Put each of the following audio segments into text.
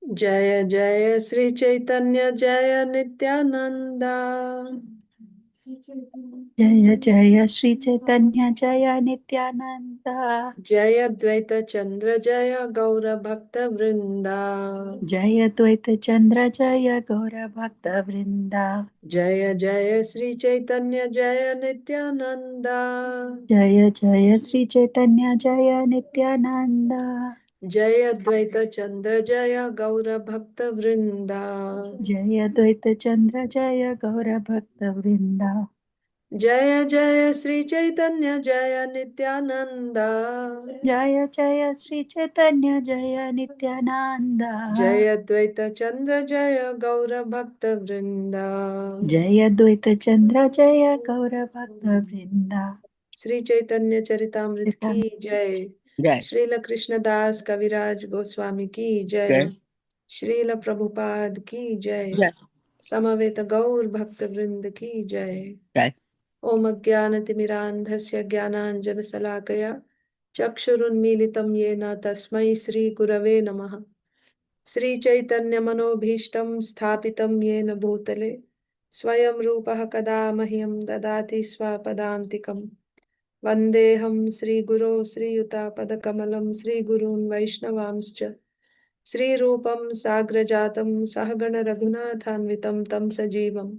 जय जय श्री चैतन्य जय नित्यानंदा। जय जय श्री चैतन्य जय नित्यानंद। जय अद्वैत चंद्र जय गौर भक्त वृंदा। जय द्वैत चंद्र जय गौर भक्त वृंदा। जय जय श्री चैतन्य जय नित्यानंदा। जय जय श्री चैतन्य जय नित्यानंद। जय अद्वैत चंद्र जय गौर भक्त वृंदा। जय द्वैत चंद्र जय गौर भक्त वृंदा। जय जय श्री चैतन्य जय नित्यानंदा। जय जय श्री चैतन्य जय नित्यानंद। जय अद्वैत चंद्र जय गौर भक्त वृंदा। जय द्वैत चंद्र जय गौर भक्त वृंदा। श्री चैतन्य चरितामृत की जय। जय श्रील कृष्णदास कविराज गोस्वामी की जय। जय श्रील प्रभुपाद की जय। जय समवेत गौर भक्त वृंद की जय। जय। ओम अज्ञानतिमिरान्धस्य ज्ञानाञ्जनशलाकया चक्षुरुन्मीलितं येन तस्मै श्रीगुरवे नमः। श्रीचैतन्यमनोभीष्टं स्थापितं येन भूतले स्वयं रूपः कदा मह्यं ददाति स्वपदान्तिकम्। वन्देऽहं श्रीगुरो श्रीयुतापदकमलं श्रीगुरून् वैष्णवांश्च श्रीरूपं साग्रजातं सहगण रघुनाथान्वितं तं सजीवं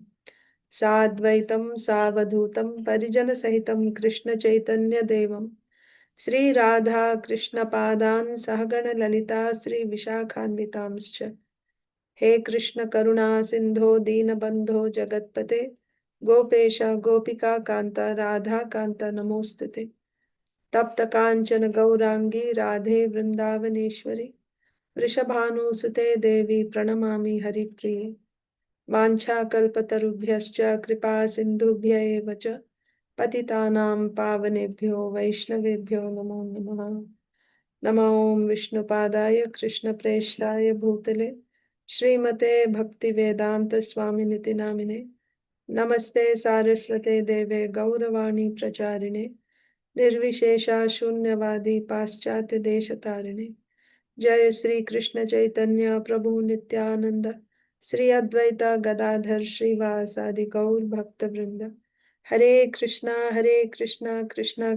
साद्वैतं सावधूतं परिजनसहितं कृष्णचैतन्यदेवं श्रीराधा कृष्णपादान् सहगण ललिता श्रीविशाखान्वितांश्च। हे कृष्ण करुणा सिंधो दीनबंधो जगत्पते गोपेश गोपिका कांता राधा कांता नमोस्तुते। तप्त कांचन गौरांगी राधे वृंदावनेश्वरी वृषभानुसुते देवी प्रणमामि हरिप्रिये। वाञ्छाकल्पतरुभ्यश्च कृपा सिन्धुभ्य एव च पतितानां पावनेभ्यो वैष्णवेभ्यो नमो नमः। नमो विष्णुपादाय कृष्णप्रेष्ठाय भूतले श्रीमते भक्तिवेदांत स्वामिनिति नामिने। नमस्ते सारस्वते देवे गौरवाणी प्रचारिणे निर्विशेषा शून्यवादी पाश्चात्य देशतारिणे। जय श्री कृष्ण चैतन्य प्रभु नित्यानंद श्री अद्वैता गदाधर श्रीवासादि गौर भक्त वृंद। हरे Krishna Krishna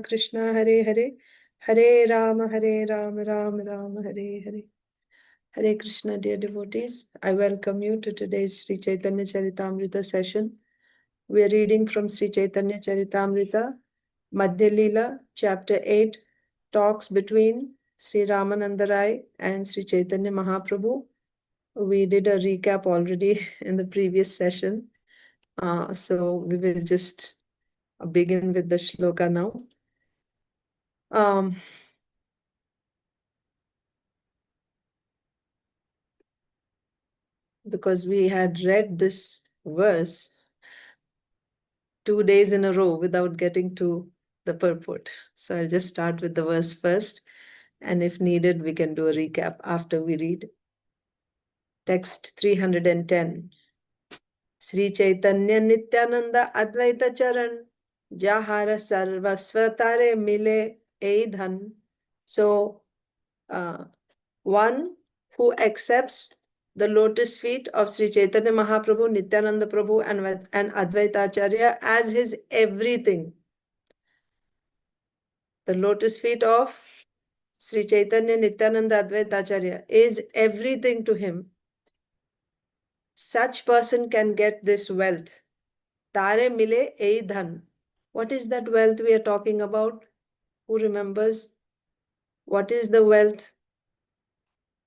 Krishna Hare Hare Hare Ram Ram Ram Hare Hare. Hare Krishna, dear devotees. I welcome you to today's Sri Chaitanya Charitamrita session. We are reading from Sri Chaitanya Charitamrita, Madhya Leela, chapter 8, talks between Sri Ramananda Rai and Sri Chaitanya Mahaprabhu. We did a recap already in the previous session. So we will just begin with the shloka now. Because we had read this verse 2 days in a row without getting to the purport. So I'll just start with the verse first, and if needed, we can do a recap after we read. Text 310. Sri Chaitanya Nityananda Advaita Charan Jahara Sarvasvatare Mile Eidhan. So, one who accepts the lotus feet of Sri Chaitanya Mahaprabhu, Nityananda Prabhu, and Advaita Acharya as his everything. The lotus feet of Sri Chaitanya Nityananda Advaita Acharya is everything to him. Such person can get this wealth. Tare mile ei dhan. What is that wealth we are talking about? Who remembers? What is the wealth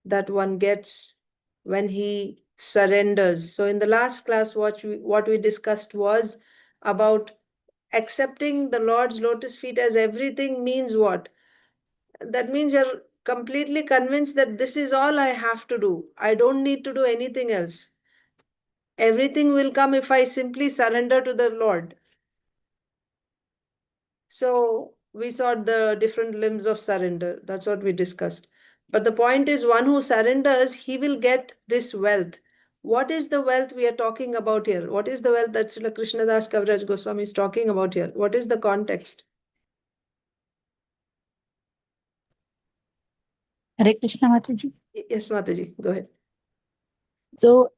that one gets when he surrenders? So in the last class, what we discussed was about accepting the Lord's lotus feet as everything means what? That means you're completely convinced that this is all I have to do. I don't need to do anything else. Everything will come if I simply surrender to the Lord. So we saw the different limbs of surrender. That's what we discussed. But the point is, one who surrenders, he will get this wealth. What is the wealth we are talking about here? What is the wealth that Srila Krishnadas Kaviraj Goswami is talking about here? What is the context? Hare Krishna Mataji. Yes, Mataji, go ahead. So,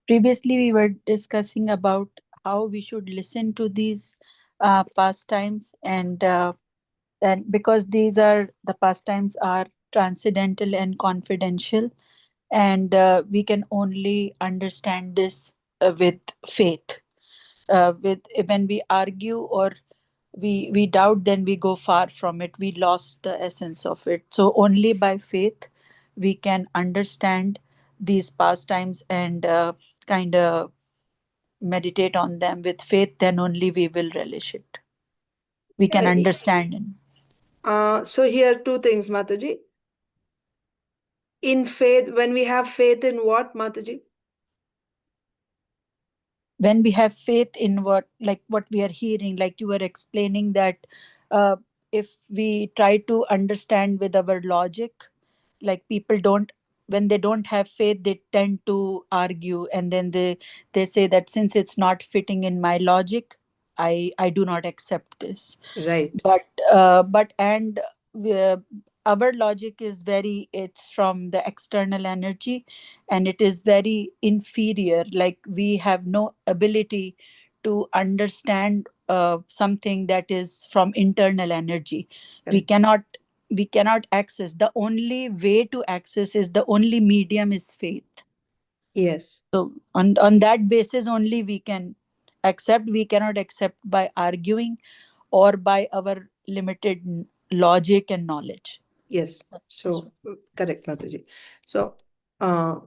previously we were discussing about how we should listen to these pastimes, and because these are the pastimes are transcendental and confidential, and we can only understand this with faith. With when we argue or we doubt, then we go far from it. We lost the essence of it. So only by faith we can understand these pastimes and kind of meditate on them with faith. Then only we will relish it. We can Right. understand it. So here two things, Mataji. In faith, when we have faith in what, Mataji? When we have faith in what, like what we are hearing, like you were explaining that uh, if we try to understand with our logic, like people don't, when they don't have faith, they tend to argue, and then they say that since it's not fitting in my logic, I do not accept this. Right. But and uh, our logic is very, it's from the external energy, and it is very inferior. Like we have no ability to understand something that is from internal energy. we Correct. cannot we cannot access. The only way to access is, the only medium is faith. Yes. So on that basis only we can accept. We cannot accept by arguing or by our limited logic and knowledge. Yes. That's So correct, Mataji. So uh,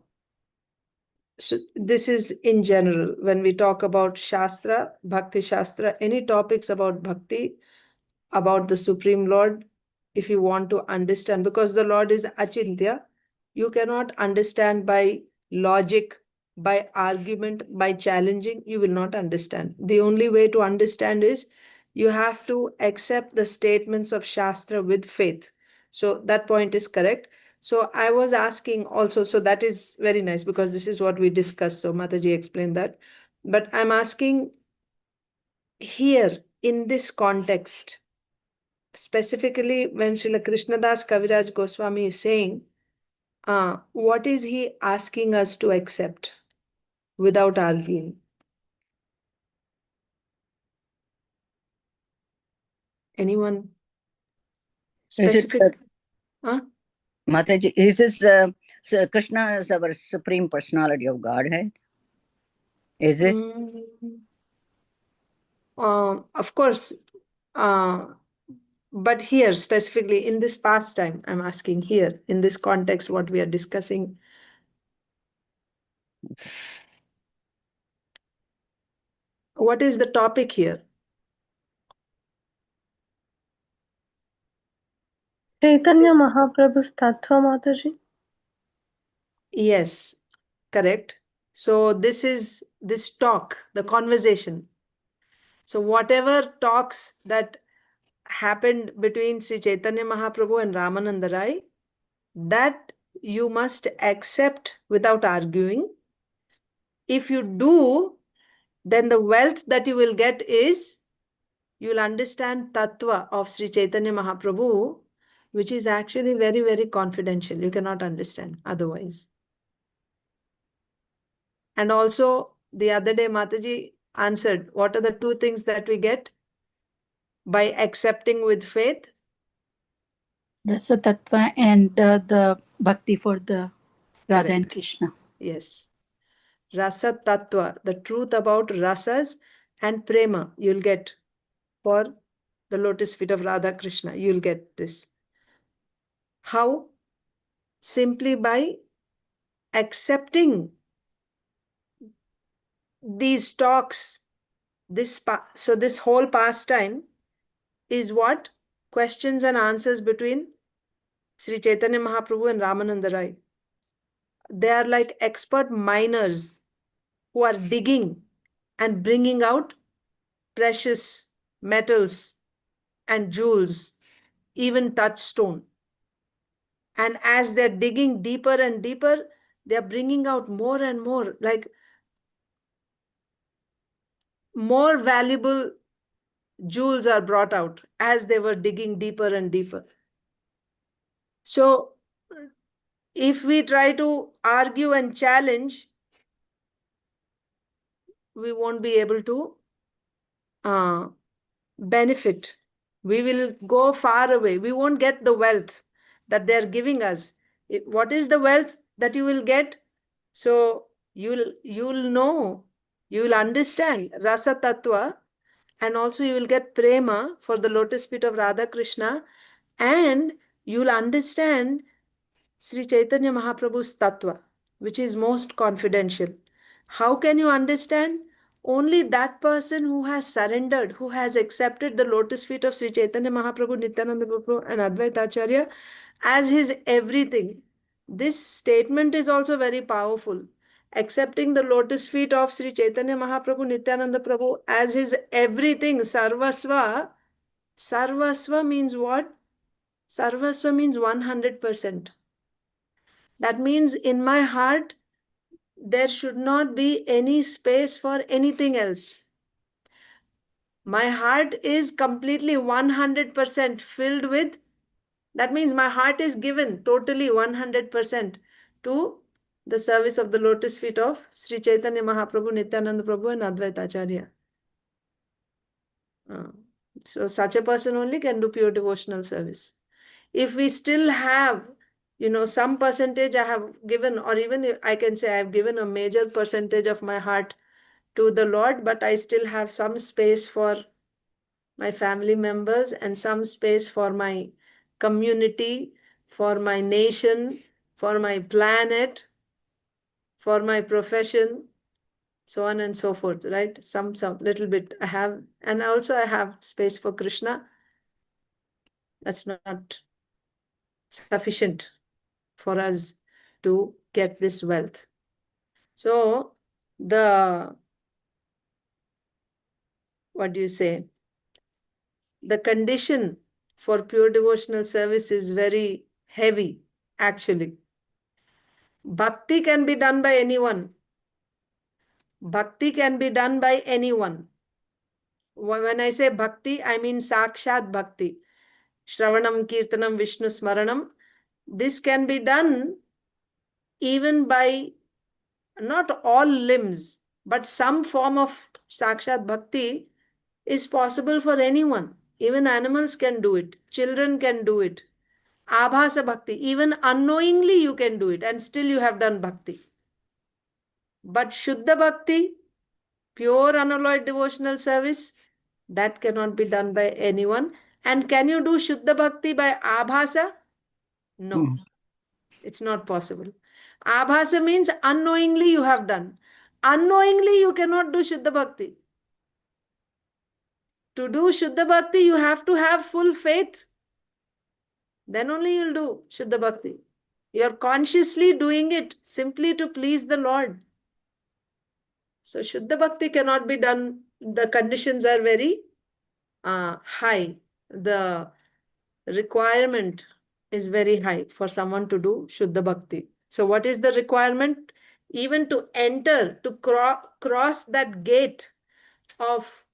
so this is in general when we talk about Shastra, Bhakti Shastra, any topics about Bhakti, about the Supreme Lord, if you want to understand, because the Lord is Achintya, you cannot understand by logic, by argument, by challenging, you will not understand. The only way to understand is you have to accept the statements of Shastra with faith. So that point is correct. So I was asking also, so that is very nice because this is what we discussed. So Mataji explained that. But I'm asking here in this context, specifically when Srila Krishnadas Kaviraj Goswami is saying, what is he asking us to accept without arguing? Anyone Is it specific? Huh? Mataji? Is this Krishna is our supreme personality of Godhead? Is it? Mm, of course, uh, but here specifically in this pastime, I'm asking here in this context, what we are discussing. What is the topic here? Chaitanya Mahaprabhu's Tattva, Mataji. Yes, correct. So this is this talk, the conversation. So whatever talks that happened between Sri Chaitanya Mahaprabhu and Ramananda Rai, that you must accept without arguing. If you do, then the wealth that you will get is you'll understand Tattva of Sri Chaitanya Mahaprabhu, which is actually very, very confidential. You cannot understand otherwise. And also, the other day, Mataji answered, what are the two things that we get by accepting with faith? Rasa Tattva and the bhakti for the Radha Correct. and Krishna. Yes. Rasa Tattva, the truth about rasas and prema, you'll get for the lotus feet of Radha Krishna. You'll get this. How? Simply by accepting these talks. So this whole pastime is what? Questions and answers between Sri Chaitanya Mahaprabhu and Ramananda Rai. They are like expert miners who are digging and bringing out precious metals and jewels, even touchstone. And as they're digging deeper and deeper, they're bringing out more and more, like more valuable jewels are brought out as they were digging deeper and deeper. So if we try to argue and challenge, we won't be able to benefit. We will go far away. We won't get the wealth that they're giving us. What is the wealth that you will get? So you'll know, you will understand rasa tattva, and also you will get prema for the lotus feet of Radha Krishna, and you'll understand Sri Chaitanya Mahaprabhu's tattva, which is most confidential. How can you understand? Only that person who has surrendered, who has accepted the lotus feet of Sri Chaitanya Mahaprabhu, Nityananda Prabhu, and Advaita Acharya as his everything. This statement is also very powerful. Accepting the lotus feet of Sri Chaitanya Mahaprabhu, Nityananda Prabhu as his everything, Sarvasva. Sarvasva means what? Sarvasva means 100%. That means in my heart, there should not be any space for anything else. My heart is completely 100% filled with, that means my heart is given totally 100% to the service of the lotus feet of Sri Chaitanya Mahaprabhu, Nityananda Prabhu, and Advaita Acharya. So such a person only can do pure devotional service. If we still have, some percentage I have given, or even I can say I have given a major percentage of my heart to the Lord, but I still have some space for my family members and some space for my community, for my nation, for my planet, for my profession, so on and so forth, right? Some little bit I have, and also I have space for Krishna. That's not sufficient for us to get this wealth. So what do you say? The condition for pure devotional service is very heavy, actually. Bhakti can be done by anyone. Bhakti can be done by anyone. When I say bhakti, I mean sakshat bhakti. Shravanam, Kirtanam, Vishnu Smaranam. This can be done even by not all limbs, but some form of sakshat bhakti is possible for anyone. Even animals can do it. Children can do it. Abhasa bhakti, even unknowingly you can do it, and still you have done bhakti. But Shuddha bhakti, pure unalloyed devotional service, that cannot be done by anyone. And can you do Shuddha bhakti by abhasa? No, it's not possible. Abhasa means unknowingly you have done. Unknowingly you cannot do Shuddha bhakti. To do Shuddha bhakti, you have to have full faith. Then only you'll do Shuddha bhakti. You're consciously doing it simply to please the Lord. So Shuddha bhakti cannot be done. The conditions are very high. The requirement is very high for someone to do Shuddha bhakti. So what is the requirement? Even to enter, to cross that gate of,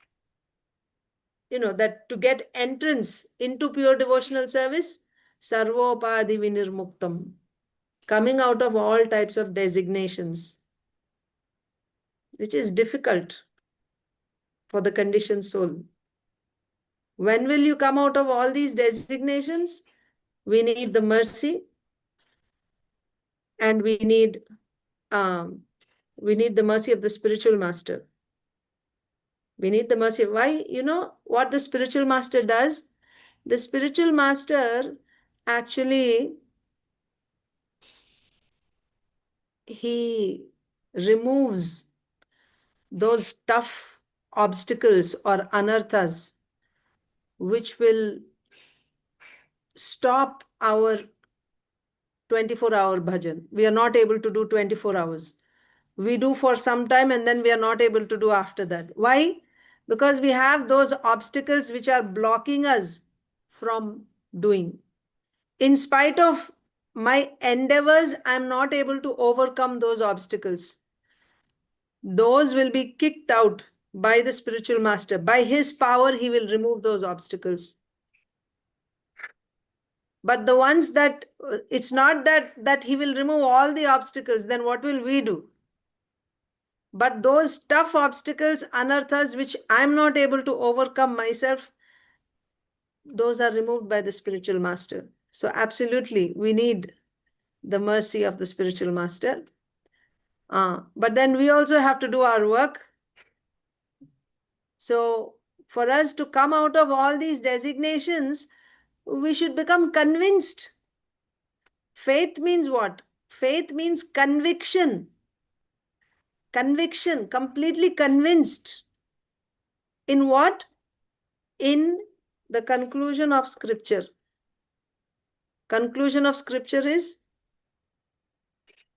that to get entrance into pure devotional service, sarvopadi vinirmuktam, coming out of all types of designations, which is difficult for the conditioned soul. When will you come out of all these designations? We need the mercy, and we need the mercy of the spiritual master. We need the mercy. Why? You know what the spiritual master does? The spiritual master actually, he removes those tough obstacles or anarthas which will stop our 24-hour bhajan. We are not able to do 24 hours. We do for some time and then we are not able to do after that. Why? Because we have those obstacles which are blocking us from doing. In spite of my endeavors, I am not able to overcome those obstacles. Those will be kicked out by the spiritual master. By his power, he will remove those obstacles. But the ones that, it's not that he will remove all the obstacles, then what will we do? But those tough obstacles, anarthas, which I'm not able to overcome myself, those are removed by the spiritual master. So absolutely, we need the mercy of the spiritual master. But then we also have to do our work. So for us to come out of all these designations, we should become convinced. Faith means what? Faith means conviction. Conviction, completely convinced. In what? In the conclusion of scripture. Conclusion of scripture is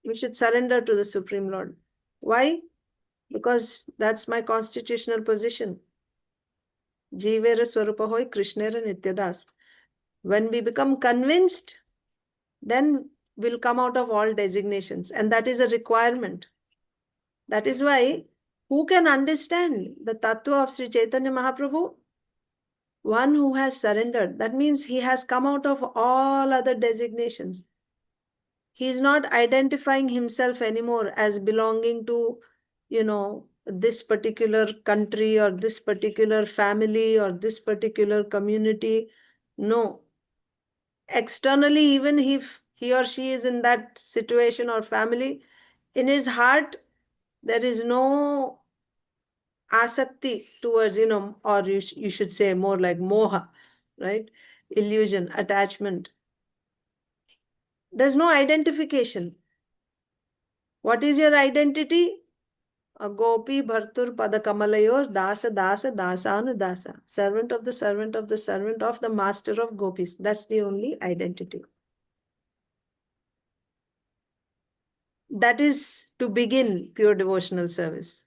we should surrender to the Supreme Lord. Why? Because that's my constitutional position. Jivera Swarupahoy Krishnera Nityadas. When we become convinced, then we'll come out of all designations. And that is a requirement. That is why, who can understand the tattva of Sri Chaitanya Mahaprabhu? One who has surrendered. That means he has come out of all other designations. He is not identifying himself anymore as belonging to, this particular country or this particular family or this particular community. No. Externally, even if he or she is in that situation or family, in his heart, there is no asakti towards, or you should say more like moha, right? Illusion, attachment. There's no identification. What is your identity? A gopi bhartur padakamalayur dasa dasa dasanu dasa. Servant of the servant of the servant of the master of gopis. That's the only identity. That is to begin pure devotional service.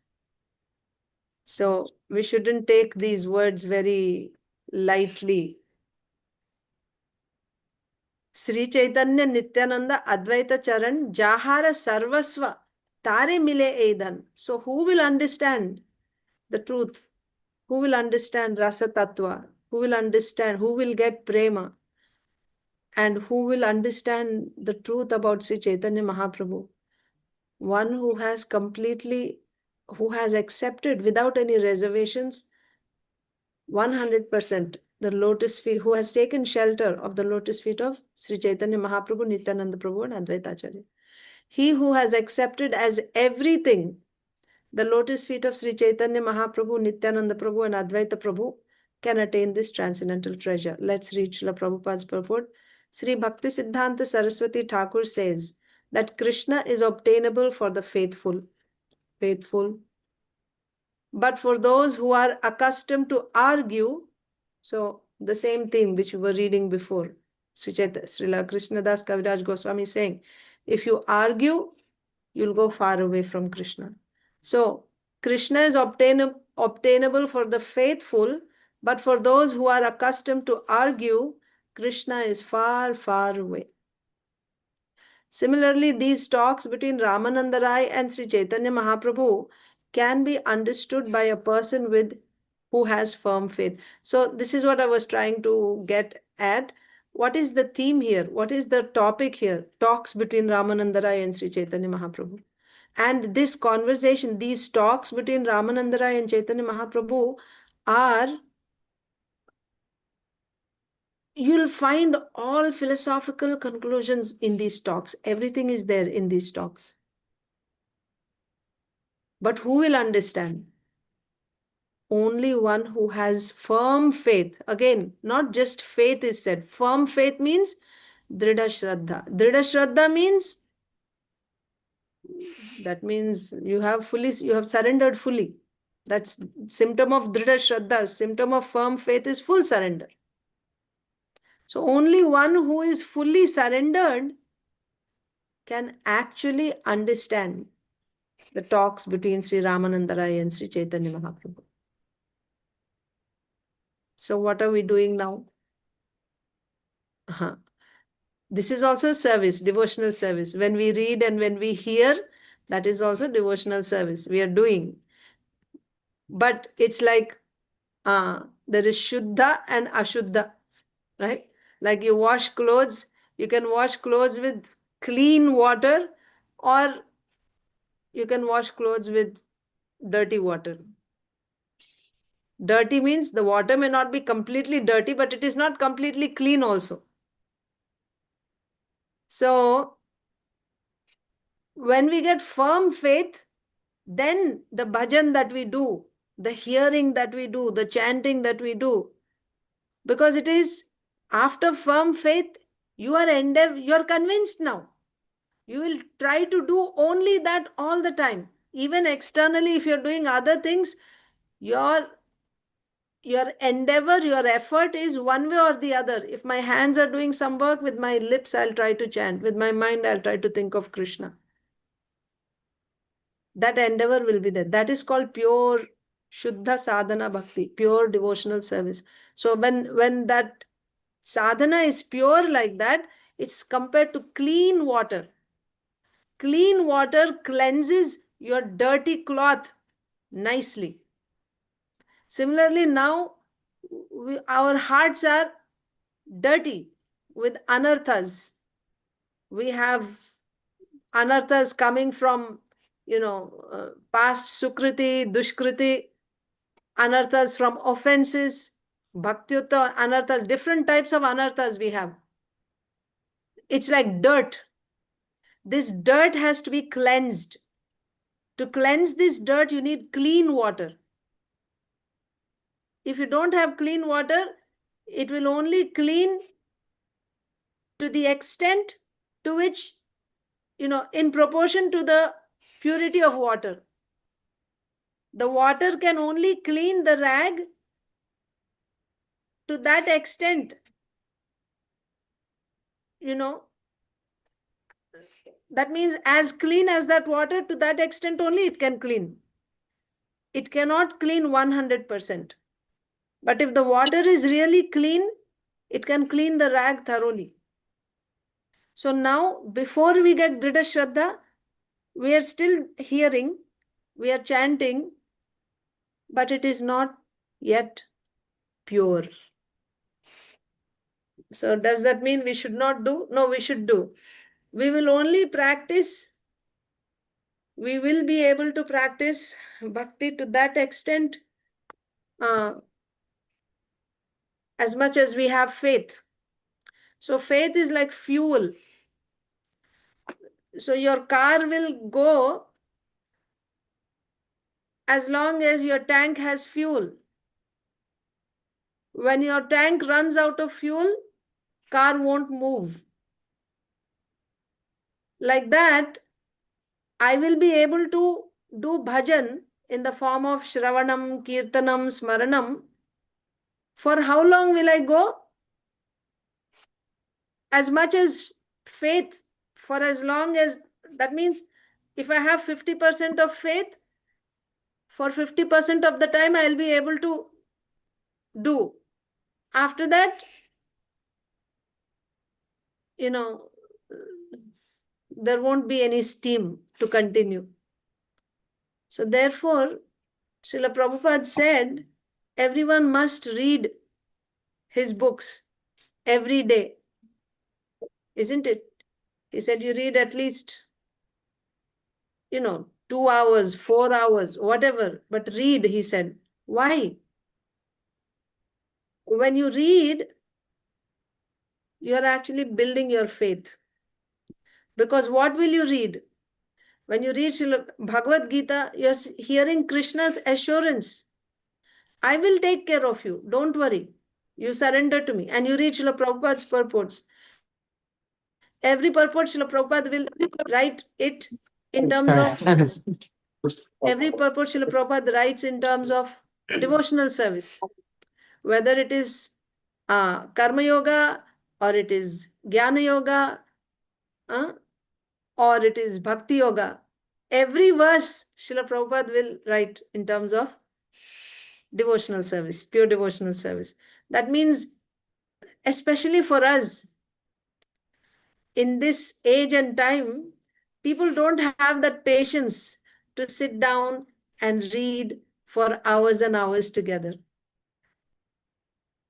So we shouldn't take these words very lightly. Sri Chaitanya Nityananda Advaita Charan Jahara Sarvasva Tare Mile Edan. So who will understand the truth? Who will understand Rasa Tattva? Who will understand? Who will get prema? And who will understand the truth about Sri Chaitanya Mahaprabhu? One who has accepted without any reservations 100% the lotus feet, who has taken shelter of the lotus feet of Sri Chaitanya Mahaprabhu, Nityananda Prabhu and Advaita Acharya. He who has accepted as everything the lotus feet of Sri Chaitanya Mahaprabhu, Nityananda Prabhu and Advaita Prabhu can attain this transcendental treasure. Let's read Srila Prabhupada's purport. Sri Bhakti Siddhanta Saraswati Thakur says that Krishna is obtainable for the faithful. But for those who are accustomed to argue, so the same theme which we were reading before, Srila Krishnadas Kaviraj Goswami is saying, if you argue, you'll go far away from Krishna. So Krishna is obtainable for the faithful, but for those who are accustomed to argue, Krishna is far, far away. Similarly, these talks between Ramananda Rai and Sri Chaitanya Mahaprabhu can be understood by a person who has firm faith. So this is what I was trying to get at. What is the theme here? What is the topic here? Talks between Ramananda Rai and Sri Chaitanya Mahaprabhu. And this conversation, these talks between Ramananda Rai and Chaitanya Mahaprabhu are, you'll find all philosophical conclusions in these talks. Everything is there in these talks. But who will understand? Only one who has firm faith. Again, not just faith is said. Firm faith means Dridha Shraddha. Dridha Shraddha means, that means you have surrendered fully. That's symptom of Dridha Shraddha. Symptom of firm faith is full surrender. So only one who is fully surrendered can actually understand the talks between Sri Ramananda Rai and Sri Chaitanya Mahaprabhu. So what are we doing now? This is also service, devotional service. When we read and when we hear, that is also devotional service we are doing. But it's like there is Shuddha and Ashuddha, right? Like you wash clothes, you can wash clothes with clean water, or you can wash clothes with dirty water. Dirty means the water may not be completely dirty, but it is not completely clean also. So when we get firm faith, then the bhajan that we do, the hearing that we do, the chanting that we do, because it is after firm faith, you're convinced now. You will try to do only that all the time. Even externally, if you're doing other things, your endeavor, your effort is one way or the other. If my hands are doing some work, with my lips, I'll try to chant. With my mind, I'll try to think of Krishna. That endeavor will be there. That is called pure Shuddha Sadhana Bhakti, pure devotional service. So when that sadhana is pure like that, it's compared to clean water. Clean water cleanses your dirty cloth nicely. Similarly, now our hearts are dirty with anarthas. We have anarthas coming from, past sukriti, dushkriti, anarthas from offenses, bhaktyutta anarthas, different types of anarthas we have. It's like dirt. This dirt has to be cleansed. To cleanse this dirt, you need clean water. If you don't have clean water, it will only clean to the extent to which, in proportion to the purity of water. The water can only clean the rag to that extent, that means as clean as that water, to that extent only it can clean. It cannot clean 100%. But if the water is really clean, it can clean the rag thoroughly. So now, before we get Dhrida Shraddha, we are still hearing, we are chanting, but it is not yet pure. So does that mean we should not do? No, we should do. We will only practice, we will be able to practice bhakti to that extent as much as we have faith. So faith is like fuel. So your car will go as long as your tank has fuel. When your tank runs out of fuel, car won't move. Like that, I will be able to do bhajan in the form of Shravanam, Kirtanam, Smaranam. For how long will I go? As much as faith, for as long as, that means if I have 50% of faith, for 50% of the time I'll be able to do. After that, there won't be any steam to continue. So therefore, Srila Prabhupada said, everyone must read his books every day. Isn't it? He said you read at least, 2 hours, 4 hours, whatever, but read, he said. Why? When you read, you're actually building your faith. Because what will you read? When you read Bhagavad Gita, you're hearing Krishna's assurance. I will take care of you. Don't worry. You surrender to me. And you read Srila Prabhupada's purports. Every purport, Srila Prabhupada will write it in terms of, every purport Srila Prabhupada writes in terms of devotional service. Whether it is Karma Yoga, or it is Jnana Yoga, or it is Bhakti Yoga. Every verse Srila Prabhupada will write in terms of devotional service, pure devotional service. That means, especially for us, in this age and time, people don't have that patience to sit down and read for hours and hours together.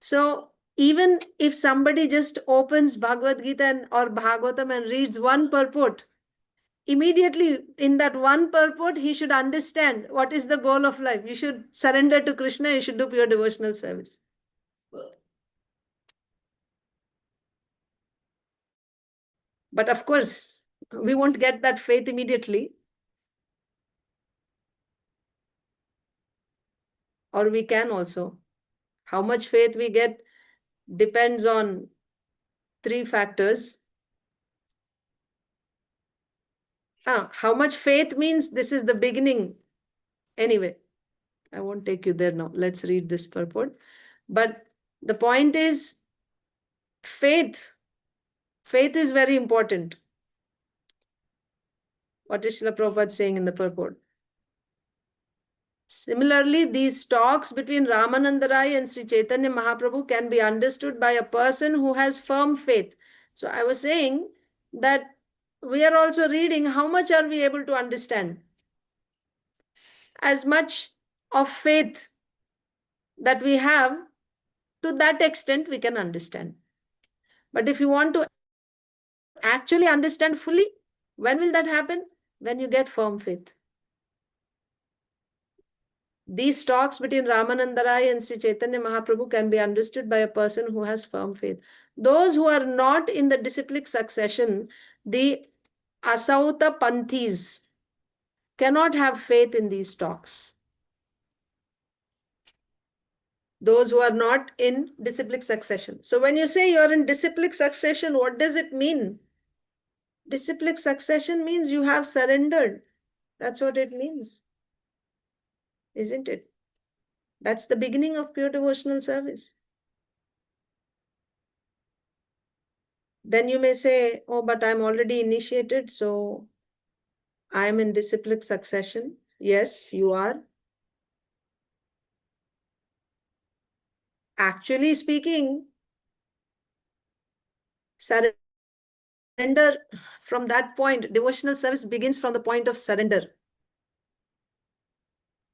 So Even if somebody just opens Bhagavad Gita or Bhagavatam and reads one purport, immediately in that one purport, he should understand what is the goal of life. You should surrender to Krishna, you should do pure devotional service. But of course, we won't get that faith immediately. Or we can also. How much faith we get depends on 3 factors. How much faith means this is the beginning. Anyway, I won't take you there now. Let's read this purport. But the point is, faith is very important. What is Srila Prabhupada saying in the purport? Similarly, these talks between Ramananda Rai and Sri Chaitanya Mahaprabhu can be understood by a person who has firm faith. So I was saying that we are also reading, how much are we able to understand? As much of faith that we have, to that extent we can understand. But if you want to actually understand fully, when will that happen? When you get firm faith. These talks between Ramananda Rai and Sri Chaitanya Mahaprabhu can be understood by a person who has firm faith. Those who are not in the disciplic succession, the Asauta Panthis, cannot have faith in these talks. Those who are not in disciplic succession. So when you say you're in disciplic succession, what does it mean? Disciplic succession means you have surrendered. That's what it means. Isn't it? That's the beginning of pure devotional service. Then you may say, oh, but I'm already initiated, so I'm in disciplic succession. Yes, you are. Actually speaking, surrender from that point, devotional service begins from the point of surrender.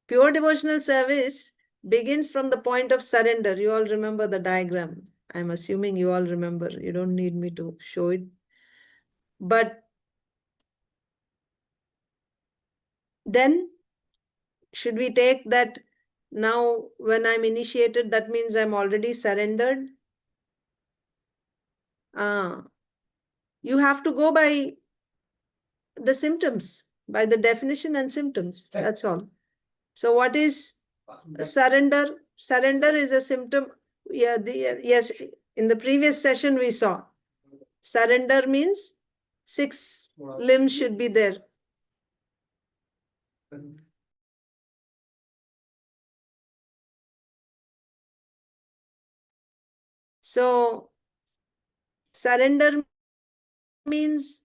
Pure devotional service begins from the point of surrender. You all remember the diagram. I'm assuming you all remember. You don't need me to show it. But then, should we take that now when I'm initiated, that means I'm already surrendered? You have to go by the symptoms, by the definition and symptoms. That's all. So what is surrender? Surrender is a symptom. Yes, in the previous session we saw. Surrender means 6 limbs should be there. So surrender means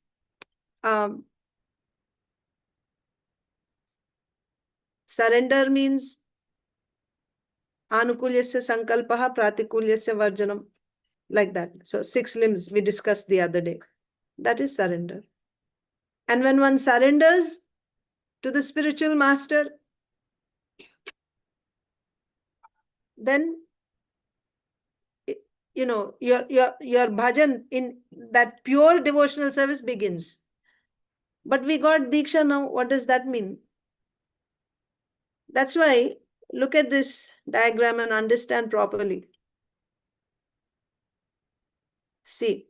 anukulyasya sankalpaha pratikulyasya varjanam, like that. So 6 limbs we discussed the other day. That is surrender. And when one surrenders to the spiritual master, then your bhajan in that pure devotional service begins. But we got Diksha now. What does that mean? That's why look at this diagram and understand properly. See,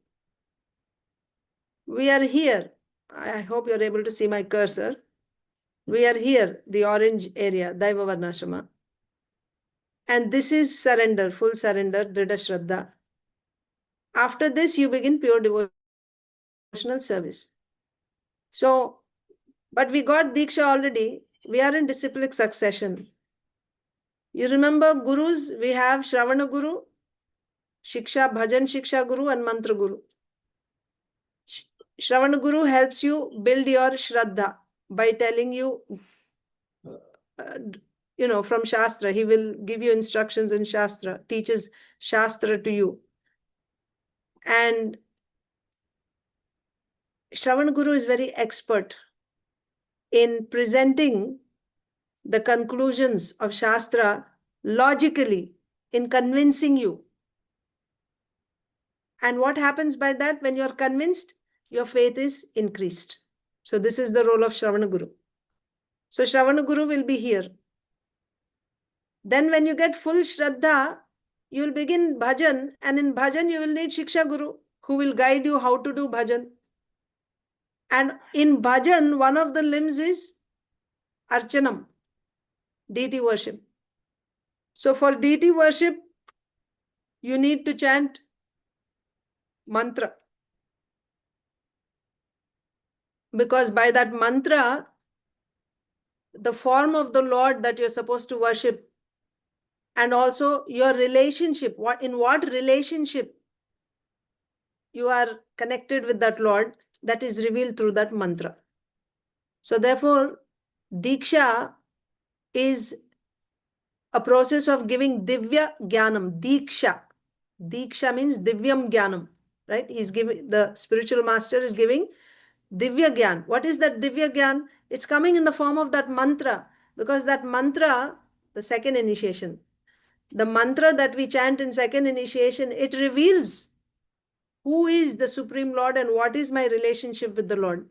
we are here. I hope you're able to see my cursor. We are here, the orange area, Daiva Varnashrama. And this is surrender, full surrender, Dhrida Shraddha. After this, you begin pure devotional service. So, but we got Diksha already. We are in disciplic succession. You remember gurus? We have Shravana Guru, Shiksha, Bhajan Shiksha Guru and Mantra Guru. Shravana Guru helps you build your Shraddha by telling you, from Shastra. He will give you instructions in Shastra, teaches Shastra to you. And Shravana Guru is very expert in presenting the conclusions of Shastra logically, in convincing you. And what happens by that? When you're convinced, your faith is increased. So this is the role of Shravana Guru. So Shravana Guru will be here. Then when you get full Shraddha, you will begin bhajan, and in bhajan you will need Shiksha Guru who will guide you how to do bhajan. And in bhajan, one of the limbs is Archanam, deity worship. So for deity worship, you need to chant mantra. Because by that mantra, the form of the Lord that you're supposed to worship, and also your relationship, in what relationship you are connected with that Lord, that is revealed through that mantra. So therefore, Diksha is a process of giving Divya Jnanam. Diksha. Diksha means Divyam Jnanam, right? He's giving, the spiritual master is giving Divya Gyan. What is that Divya Gyan? It's coming in the form of that mantra, because that mantra, the second initiation, the mantra that we chant in second initiation, it reveals who is the Supreme Lord and what is my relationship with the Lord.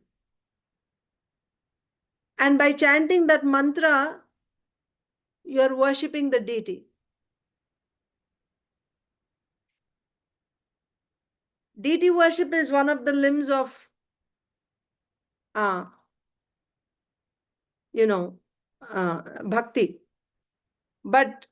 And by chanting that mantra, you are worshipping the deity. Deity worship is one of the limbs of, bhakti. But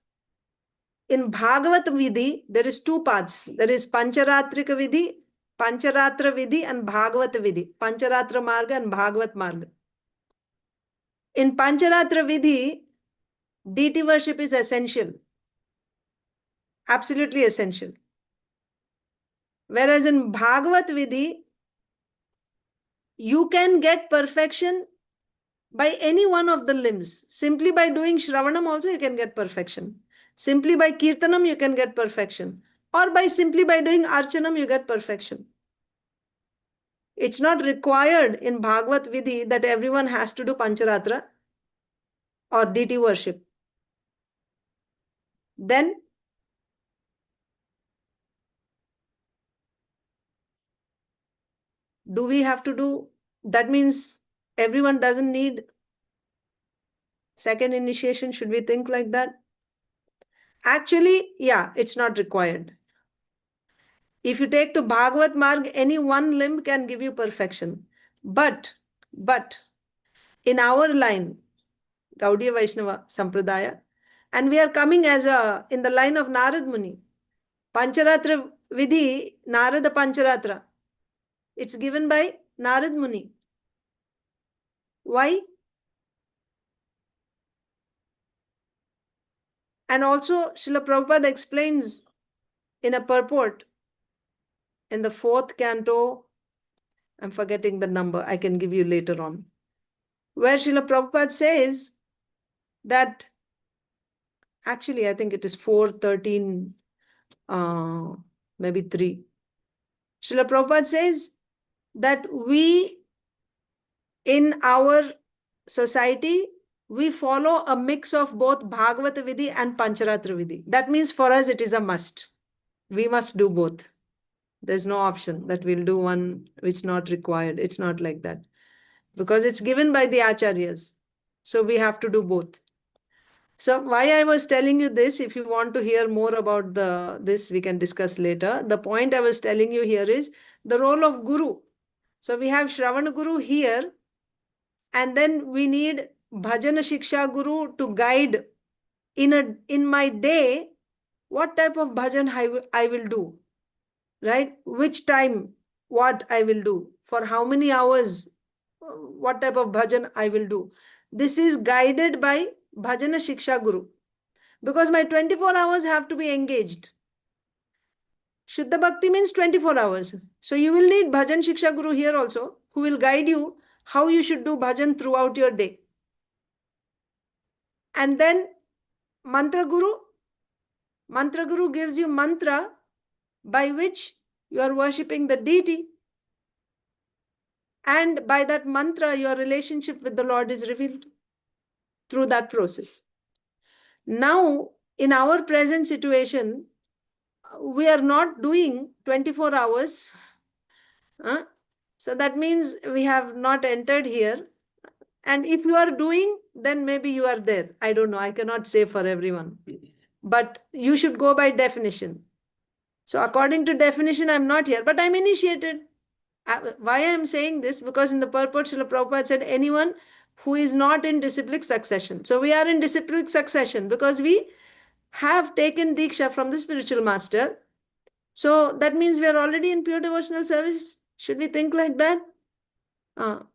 in Bhagavat Vidhi, there is two paths. There is Pancharatrika Vidhi, Pancharatra Vidhi, and Bhagavat Vidhi. Pancharatra Marga and Bhagavat Marga. In Pancharatra Vidhi, deity worship is essential. Absolutely essential. Whereas in Bhagavat Vidhi, you can get perfection by any one of the limbs. Simply by doing Shravanam also you can get perfection. Simply by Kirtanam you can get perfection. Or simply by doing Archanam you get perfection. It's not required in Bhagavat Vidhi that everyone has to do Pancharatra or deity worship. Then do we have to do, that means everyone doesn't need second initiation? Should we think like that? Actually, yeah, it's not required. If you take to Bhagavat Marg, any one limb can give you perfection. But in our line, Gaudiya Vaishnava Sampradaya, and we are coming in the line of Narad Muni. Pancharatra Vidhi, Narada Pancharatra. It's given by Narad Muni. Why? And also, Srila Prabhupada explains in a purport in the 4th canto, I'm forgetting the number, I can give you later on, where Srila Prabhupada says that, actually I think it is 4:13, maybe 3. Srila Prabhupada says that we, in our society, we follow a mix of both Bhagavata Vidhi and Pancharatra Vidhi. That means for us it is a must. We must do both. There's no option that we'll do one which is not required. It's not like that. Because it's given by the Acharyas. So we have to do both. So why I was telling you this, if you want to hear more about this, we can discuss later. The point I was telling you here is the role of Guru. So we have Shravana Guru here, and then we need Bhajana Shiksha Guru to guide in my day what type of bhajan I will do, right? Which time, what I will do, for how many hours, what type of bhajan I will do. This is guided by Bhajana Shiksha Guru, because my 24 hours have to be engaged. Shuddha Bhakti means 24 hours. So you will need Bhajan Shiksha Guru here also, who will guide you how you should do bhajan throughout your day. And then Mantra Guru. Mantra Guru gives you mantra by which you are worshipping the deity. And by that mantra, your relationship with the Lord is revealed through that process. Now, in our present situation, we are not doing 24 hours. So that means we have not entered here. And if you are doing, then maybe you are there. I don't know. I cannot say for everyone. But you should go by definition. So according to definition, I'm not here, but I'm initiated. Why I am saying this? Because in the purport, Srila Prabhupada said, anyone who is not in disciplic succession. So we are in disciplic succession because we have taken Diksha from the spiritual master. So that means we are already in pure devotional service. Should we think like that?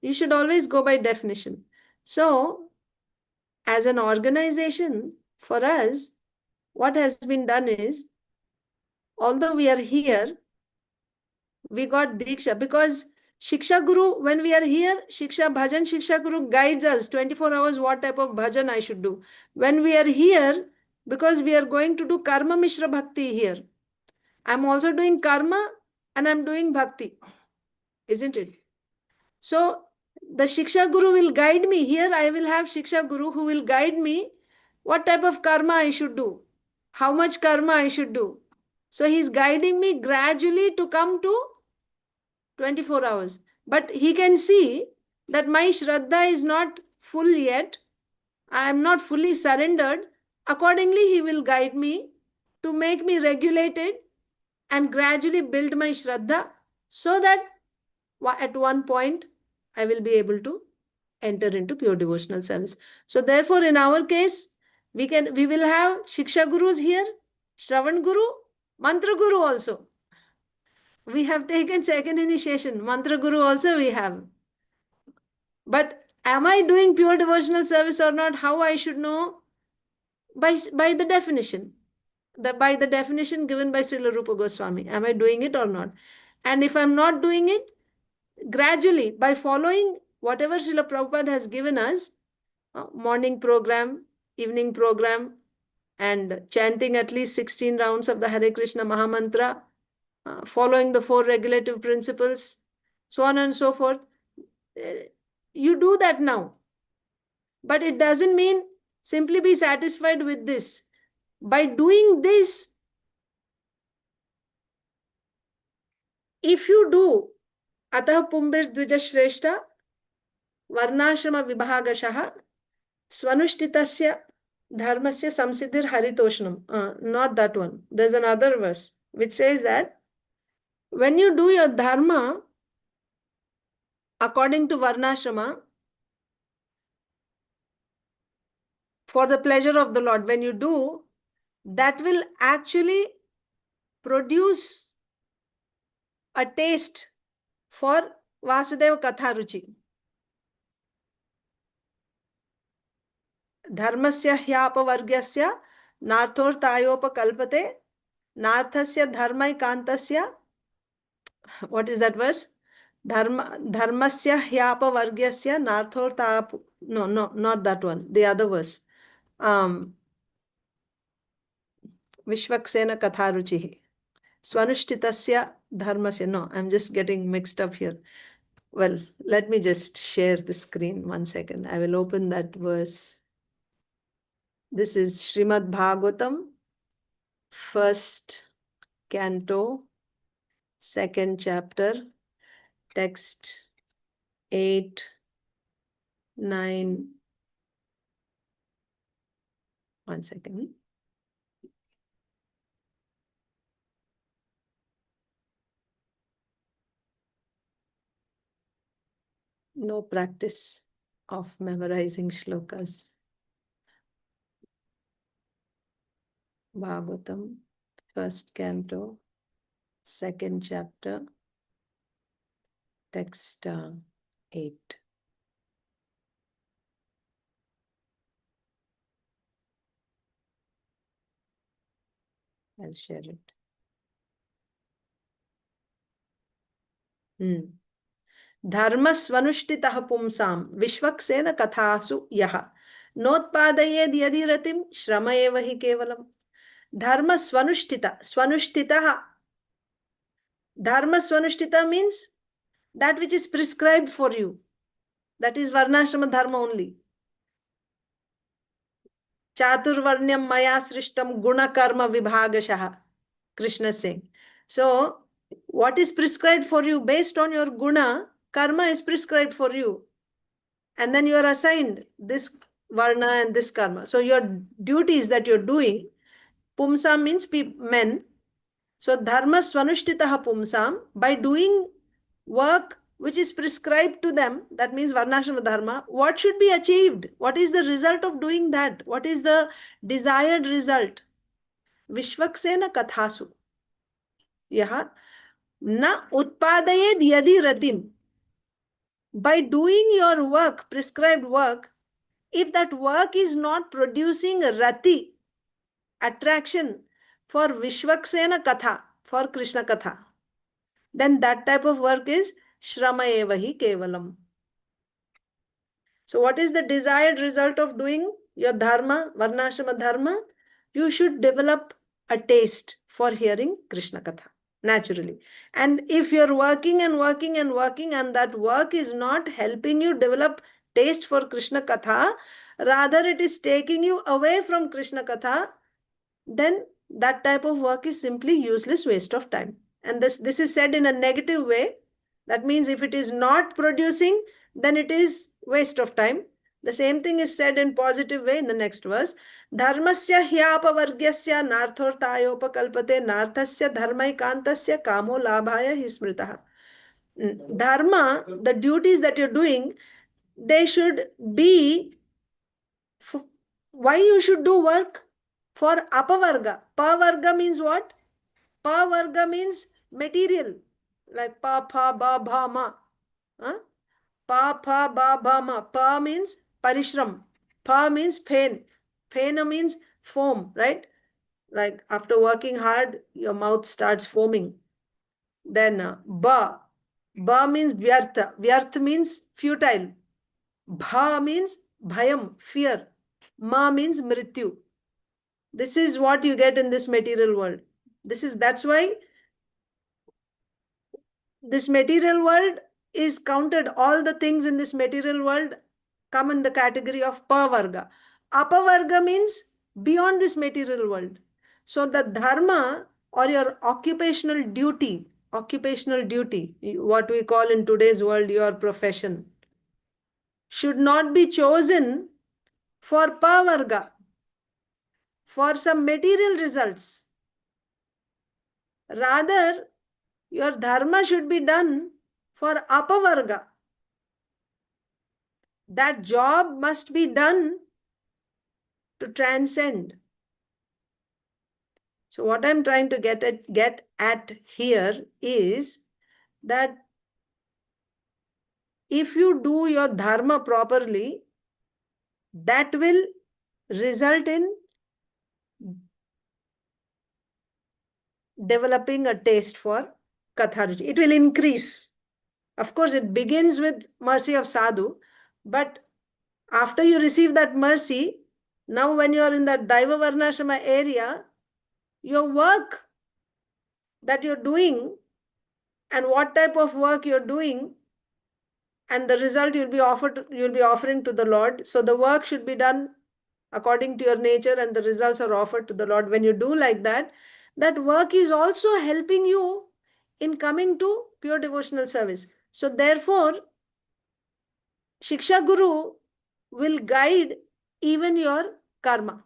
You should always go by definition. So, as an organization, for us, what has been done is, although we are here, we got Diksha because Shiksha Guru, when we are here, Shiksha Bhajan Shiksha Guru guides us 24 hours what type of bhajan I should do. When we are here, because we are going to do Karma Mishra Bhakti here, I'm also doing Karma and I'm doing Bhakti, isn't it? So the Shiksha Guru will guide me. Here I will have Shiksha Guru who will guide me what type of karma I should do, how much karma I should do. So he's guiding me gradually to come to 24 hours. But he can see that my Shraddha is not full yet. I am not fully surrendered. Accordingly, he will guide me to make me regulated and gradually build my Shraddha so that at one point I will be able to enter into pure devotional service. So therefore, in our case, we will have Shiksha Gurus here, Shravan Guru, Mantra Guru also. We have taken second initiation. Mantra Guru also we have. But am I doing pure devotional service or not? How I should know? By the definition. By the definition given by Srila Rupa Goswami. Am I doing it or not? And if I'm not doing it, gradually, by following whatever Srila Prabhupada has given us, morning program, evening program, and chanting at least 16 rounds of the Hare Krishna Mahamantra, following the 4 regulative principles, so on and so forth. You do that now. But it doesn't mean simply be satisfied with this. By doing this, if you do Atah Pumbir Dvijashreshta Varnashrama Vibhagashah Swanushtitasya Dharmasya Samsiddhir Haritoshnam. Not that one. There's another verse which says that when you do your dharma according to Varnashrama, for the pleasure of the Lord, when you do, that will actually produce a taste for Vasudeva Katharuchi. Dharmasya hyapavargyasya narthortayopakल्पते narthasya dharmaikantasya. What is that verse? Dharmasya hyapavargyasya narthortayop. No, not that one. The other verse. Vishvaksena katharuchihi. Swanushtitasya dharmasya. No, I'm just getting mixed up here. Well, let me just share the screen 1 second. I will open that verse. This is Srimad Bhagavatam, 1st canto, 2nd chapter, text 8, 9. 1 second. No practice of memorizing shlokas. Bhagavatam, 1st canto, 2nd chapter, text 8. I'll share it. Dharma svanushitah pumsam vishvaksena kathasu yaha notpadayed yadi ratim shrama eva hi kevalam. Dharma svanushtita. Svanushtitah. Dharma svanushtita means that which is prescribed for you. That is varnashrama dharma only. Chaturvarnyam maya srishtam guna karma vibhagashah. Krishna is saying. So, what is prescribed for you based on your guna, karma is prescribed for you. And then you are assigned this varna and this karma. So, your duties that you're doing, pumsam means men. So, dharma swanushtitaha pumsam, by doing work which is prescribed to them, that means varnashrama dharma, what should be achieved? What is the result of doing that? What is the desired result? Vishwaksena kathasu. Yaha na utpadayed yadi ratim. By doing your work, prescribed work, if that work is not producing rati, attraction for Vishwaksena katha, for Krishna katha, then that type of work is shrama evahi kevalam. So what is the desired result of doing your dharma, varnashrama dharma? You should develop a taste for hearing Krishna katha, naturally. And if you're working and working and working and that work is not helping you develop taste for Krishna katha, rather it is taking you away from Krishna katha, then that type of work is simply useless waste of time. And this is said in a negative way. That means if it is not producing, then it is waste of time. The same thing is said in positive way in the next verse. Dharmasya hyapavargyasya narthorthayopakalpate narthasya dharmaikantasya kamo labhaya hismritaha. Dharma, the duties that you're doing, they should be, why you should do work? For apavarga. Pavarga means what? Pavarga means material. Like pa, pa, ba, bha, ma. Huh? Pa, pa, ba, ba, ma. Pa means parishram. Pa means pain. Pain means foam, right? Like after working hard, your mouth starts foaming. Then ba. Ba means vyartha. Vyartha means futile. Bha means bhayam, fear. Ma means mrityu. This is what you get in this material world. That's why this material world is counted. All the things in this material world come in the category of pavarga. Apavarga means beyond this material world. So the dharma or your occupational duty, what we call in today's world your profession, should not be chosen for pavarga, for some material results. Rather, your dharma should be done for apavarga. That job must be done to transcend. So what I'm trying to get at here is that if you do your dharma properly, that will result in developing a taste for katha. It will increase. Of course, it begins with mercy of sadhu, but after you receive that mercy, now when you are in that Daiva Varnashrama area, your work that you're doing and what type of work you're doing and the result you'll be offering to the Lord. So the work should be done according to your nature and the results are offered to the Lord. When you do like that, that work is also helping you in coming to pure devotional service. So therefore, Shiksha Guru will guide even your karma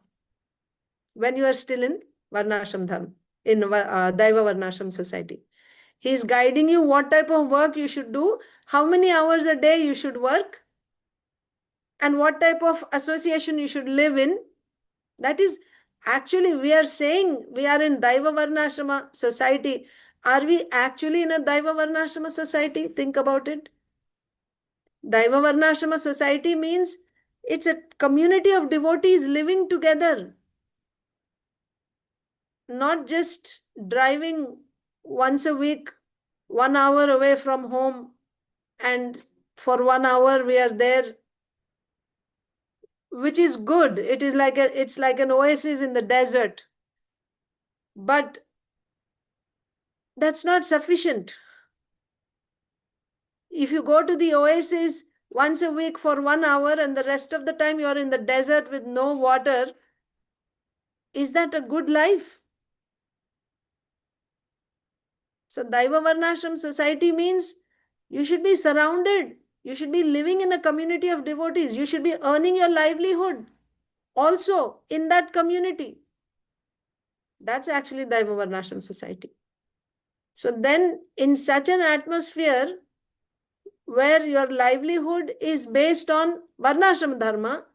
when you are still in Varnashram Dharma, in Daiva Varnashram society. He is guiding you what type of work you should do, how many hours a day you should work, and what type of association you should live in. That is, actually, we are saying we are in Daiva Varnashrama society. Are we actually in a Daiva Varnashrama society? Think about it. Daiva Varnashrama society means it's a community of devotees living together. Not just driving once a week, 1 hour away from home, and for 1 hour we are there, which is good. It's like an oasis in the desert. But that's not sufficient. If you go to the oasis once a week for 1 hour and the rest of the time you're in the desert with no water, is that a good life? So Daiva Varnashram society means you should be surrounded. You should be living in a community of devotees. You should be earning your livelihood also in that community. That's actually Daiva Varnashram society. So then in such an atmosphere where your livelihood is based on Varnashram Dharma,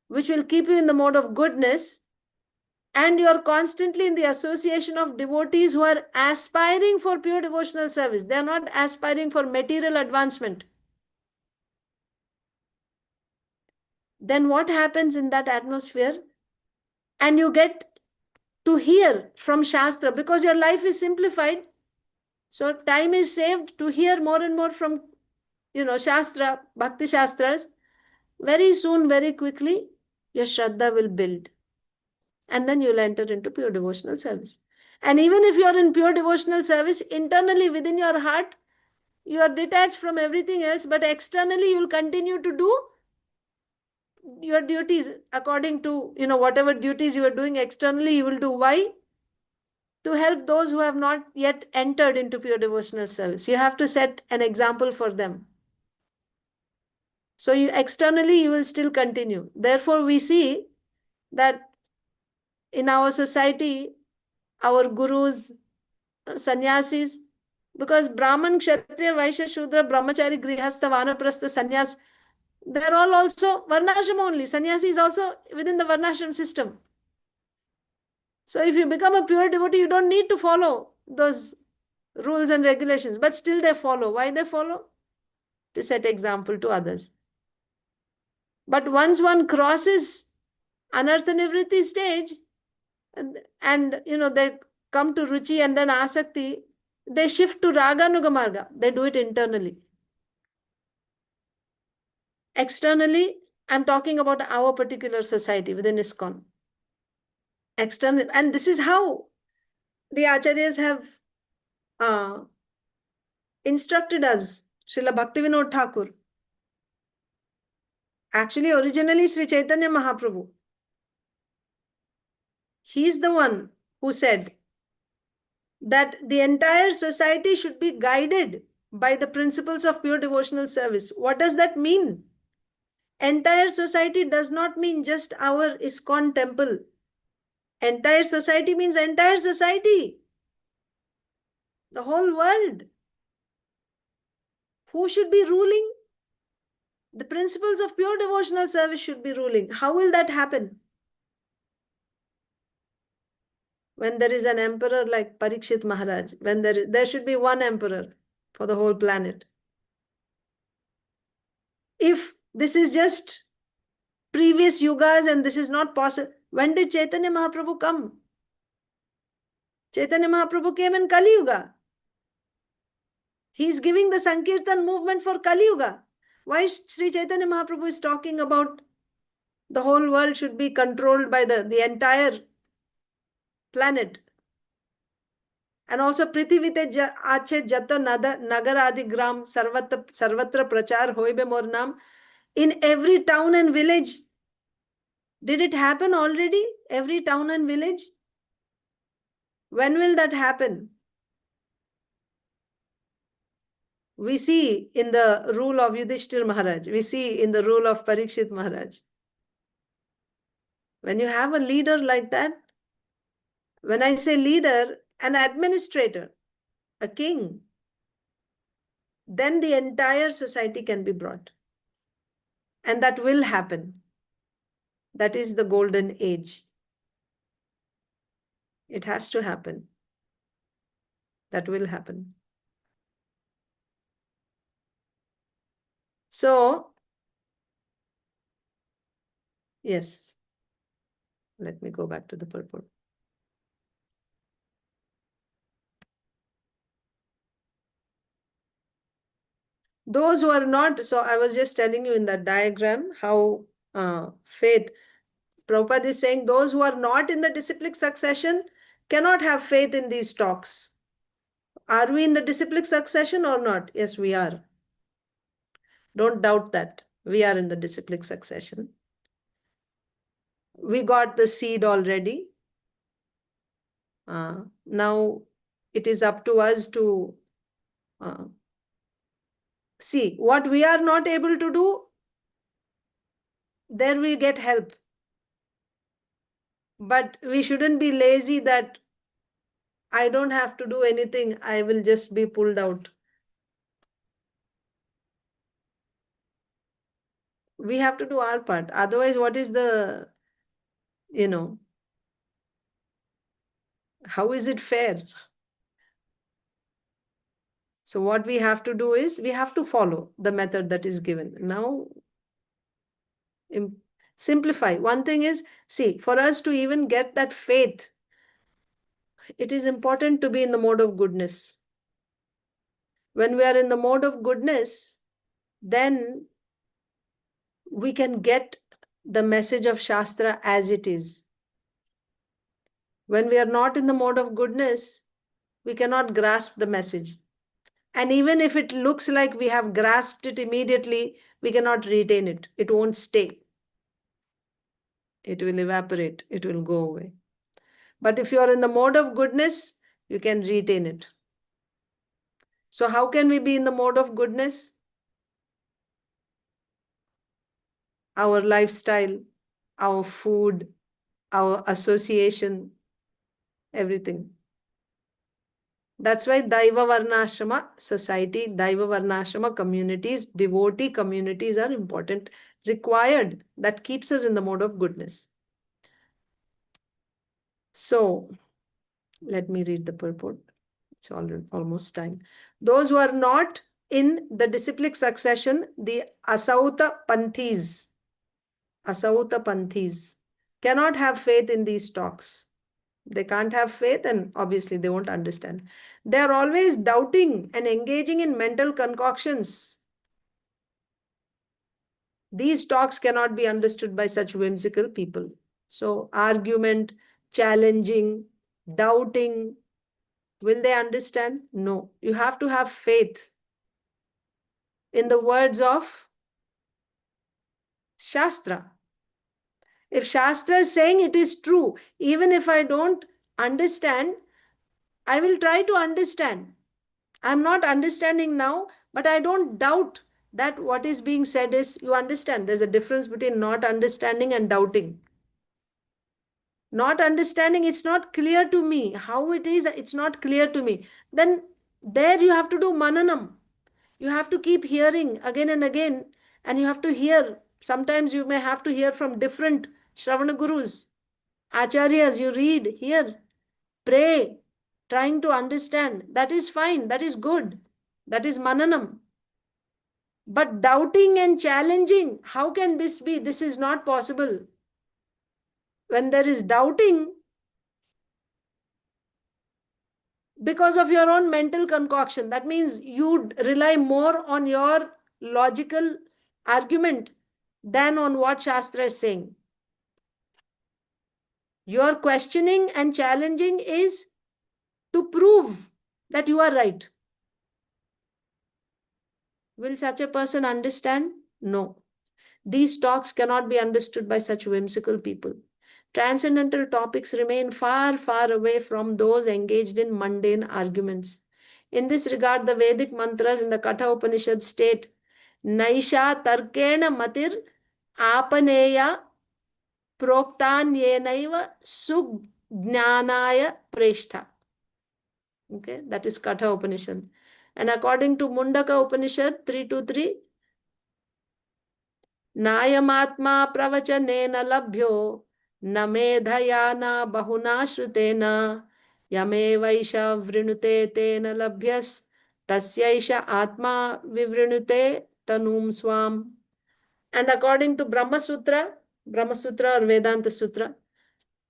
which will keep you in the mode of goodness, and you're constantly in the association of devotees who are aspiring for pure devotional service. They are not aspiring for material advancement. Then what happens in that atmosphere? And you get to hear from Shastra because your life is simplified. So time is saved to hear more and more from, Shastra, Bhakti Shastras. Very soon, very quickly, your Shraddha will build. And then you'll enter into pure devotional service. And even if you're in pure devotional service, internally within your heart, you are detached from everything else, but externally you'll continue to do your duties according to, whatever duties you are doing externally, you will do. Why? To help those who have not yet entered into pure devotional service. You have to set an example for them. So externally, you will still continue. Therefore, we see that in our society, our gurus, sannyasis, because Brahman, Kshatriya, Vaishya, Shudra, Brahmachari, Grihastha, Vanaprastha, Sannyas, they're all also Varnashram only. Sannyasi is also within the Varnashram system. So if you become a pure devotee, you don't need to follow those rules and regulations, but still they follow. Why they follow? To set example to others. But once one crosses Anartha Nivritti stage, and they come to Ruchi and then Asakti, they shift to Raga Nugamarga. They do it internally. Externally, I'm talking about our particular society within ISKCON. External, and this is how the Acharyas have instructed us. Srila Bhaktivinoda Thakur. Actually, originally Sri Chaitanya Mahaprabhu. He's the one who said that the entire society should be guided by the principles of pure devotional service. What does that mean? Entire society does not mean just our ISKCON temple. Entire society means entire society. The whole world. Who should be ruling? The principles of pure devotional service should be ruling. How will that happen? When there is an emperor like Parikshit Maharaj, when there should be one emperor for the whole planet. If this is just previous yugas and this is not possible, when did Chaitanya Mahaprabhu come? Chaitanya Mahaprabhu came in Kali Yuga. He is giving the Sankirtan movement for Kali Yuga. Why Sri Chaitanya Mahaprabhu is talking about the whole world should be controlled by the entire planet? And also Prithivite Ache Jata Nagar Adi Gram Sarvatra Prachar Hoibe Mor Nam. In every town and village. Did it happen already? Every town and village? When will that happen? We see in the rule of Yudhishthir Maharaj. We see in the rule of Parikshit Maharaj. When you have a leader like that, when I say leader, an administrator, a king, then the entire society can be brought. And that will happen. That is the golden age. It has to happen. That will happen. So, yes. Let me go back to the purport. Those who are not, so I was just telling you in that diagram how faith, Prabhupada is saying those who are not in the disciplic succession cannot have faith in these talks. Are we in the disciplic succession or not? Yes, we are. Don't doubt that. We are in the disciplic succession. We got the seed already. Now it is up to us to see what we are not able to do. There we get help. But we shouldn't be lazy that I don't have to do anything. I will just be pulled out. We have to do our part. Otherwise, what is the, how is it fair? So what we have to do is we have to follow the method that is given. Now, simplify. One thing is, see, for us to even get that faith, it is important to be in the mode of goodness. When we are in the mode of goodness, then we can get the message of Shastra as it is. When we are not in the mode of goodness, we cannot grasp the message. And even if it looks like we have grasped it immediately, we cannot retain it. It won't stay. It will evaporate. It will go away. But if you are in the mode of goodness, you can retain it. So how can we be in the mode of goodness? Our lifestyle, our food, our association, everything. That's why Daiva Varnashrama society, Daiva Varnashrama communities, devotee communities are important, required. That keeps us in the mode of goodness. So, let me read the purport. It's almost time. Those who are not in the disciplic succession, the Asauta Panthis, cannot have faith in these talks. They can't have faith and obviously they won't understand. They are always doubting and engaging in mental concoctions. These talks cannot be understood by such whimsical people. So argument, challenging, doubting, will they understand? No. You have to have faith in the words of Shastra. If Shastra is saying it is true, even if I don't understand, I will try to understand. I'm not understanding now, but I don't doubt that what is being said is, you understand, there's a difference between not understanding and doubting. Not understanding, it's not clear to me. How it is, it's not clear to me. Then there you have to do mananam. You have to keep hearing again and again, and you have to hear. Sometimes you may have to hear from different Shravana Gurus, Acharyas. You read, hear, pray, trying to understand. That is fine. That is good. That is mananam. But doubting and challenging, how can this be? This is not possible. When there is doubting, because of your own mental concoction, that means you rely more on your logical argument than on what Shastra is saying. Your questioning and challenging is to prove that you are right. Will such a person understand? No. These talks cannot be understood by such whimsical people. Transcendental topics remain far, far away from those engaged in mundane arguments. In this regard, the Vedic mantras in the Katha Upanishad state, Naisha Tarkena Matir Apaneya Proktanyenaiva Sujnanaya Preshta. Okay, that is Katha Upanishad. And according to Mundaka Upanishad 323, Nayamatma pravachanena labhyo न मेधया न बहुना श्रुतेन यमेवैष वृणुते तेन लभ्यस् तस्यैष आत्मा विवृणुते तनुम स्वाम. And according to Brahma Sutra or Vedanta Sutra,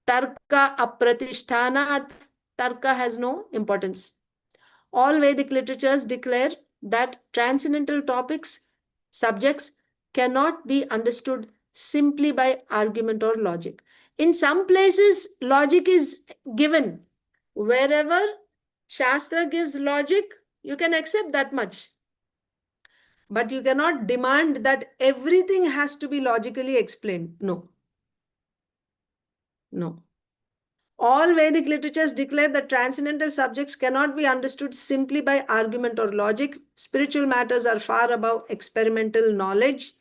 Tarka apratishtanat, Tarka has no importance. All Vedic literatures declare that transcendental topics, subjects, cannot be understood simply by argument or logic. In some places, logic is given. Wherever Shastra gives logic, you can accept that much. But you cannot demand that everything has to be logically explained. No. No. All Vedic literatures declare that transcendental subjects cannot be understood simply by argument or logic. Spiritual matters are far above experimental knowledge.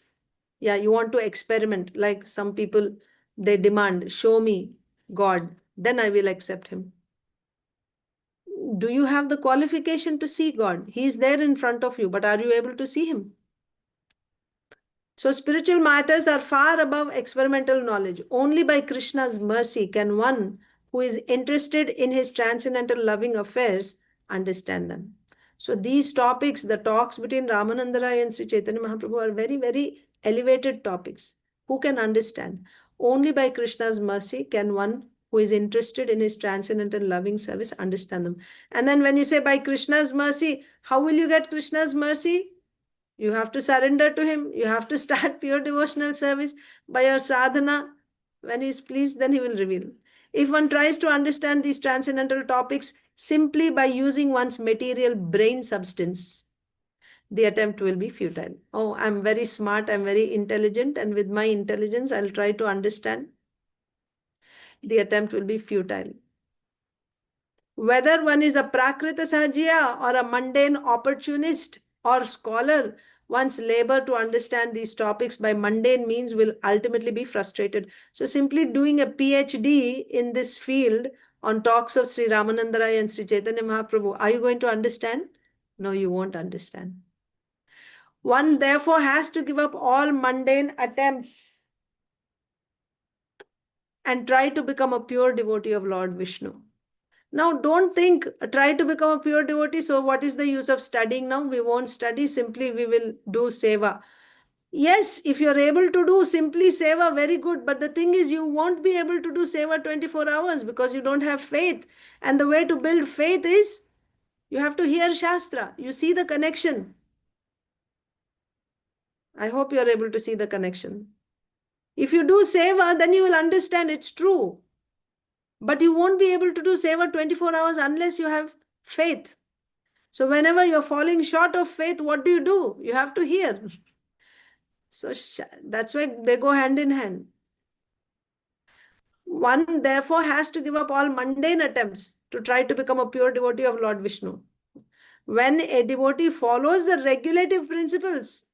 Yeah, you want to experiment, like some people, they demand, show me God, then I will accept him. Do you have the qualification to see God? He is there in front of you, but are you able to see him? So spiritual matters are far above experimental knowledge. Only by Krishna's mercy can one who is interested in his transcendental loving affairs understand them. So these topics, the talks between Ramananda Rai and Sri Chaitanya Mahaprabhu are very, very elevated topics. Who can understand? Only by Krishna's mercy can one who is interested in his transcendental loving service understand them. And then when you say by Krishna's mercy, how will you get Krishna's mercy? You have to surrender to him. You have to start pure devotional service by your sadhana. When he is pleased, then he will reveal. If one tries to understand these transcendental topics simply by using one's material brain substance, the attempt will be futile. Oh, I'm very smart, I'm very intelligent, and with my intelligence, I'll try to understand. The attempt will be futile. Whether one is a Prakrita Sahajiya or a mundane opportunist or scholar, one's labor to understand these topics by mundane means will ultimately be frustrated. So simply doing a PhD in this field on talks of Sri Ramananda Rai and Sri Chaitanya Mahaprabhu, are you going to understand? No, you won't understand. One therefore has to give up all mundane attempts and try to become a pure devotee of Lord Vishnu. Now, don't think, try to become a pure devotee. So what is the use of studying now? We won't study, simply we will do seva. Yes, if you're able to do simply seva, very good. But the thing is, you won't be able to do seva 24 hours because you don't have faith. And the way to build faith is, you have to hear Shastra. You see the connection. I hope you're able to see the connection. If you do seva, then you will understand it's true. But you won't be able to do seva 24 hours unless you have faith. So whenever you're falling short of faith, what do? You have to hear. So that's why they go hand in hand. One therefore has to give up all mundane attempts to try to become a pure devotee of Lord Vishnu. When a devotee follows the regulative principles,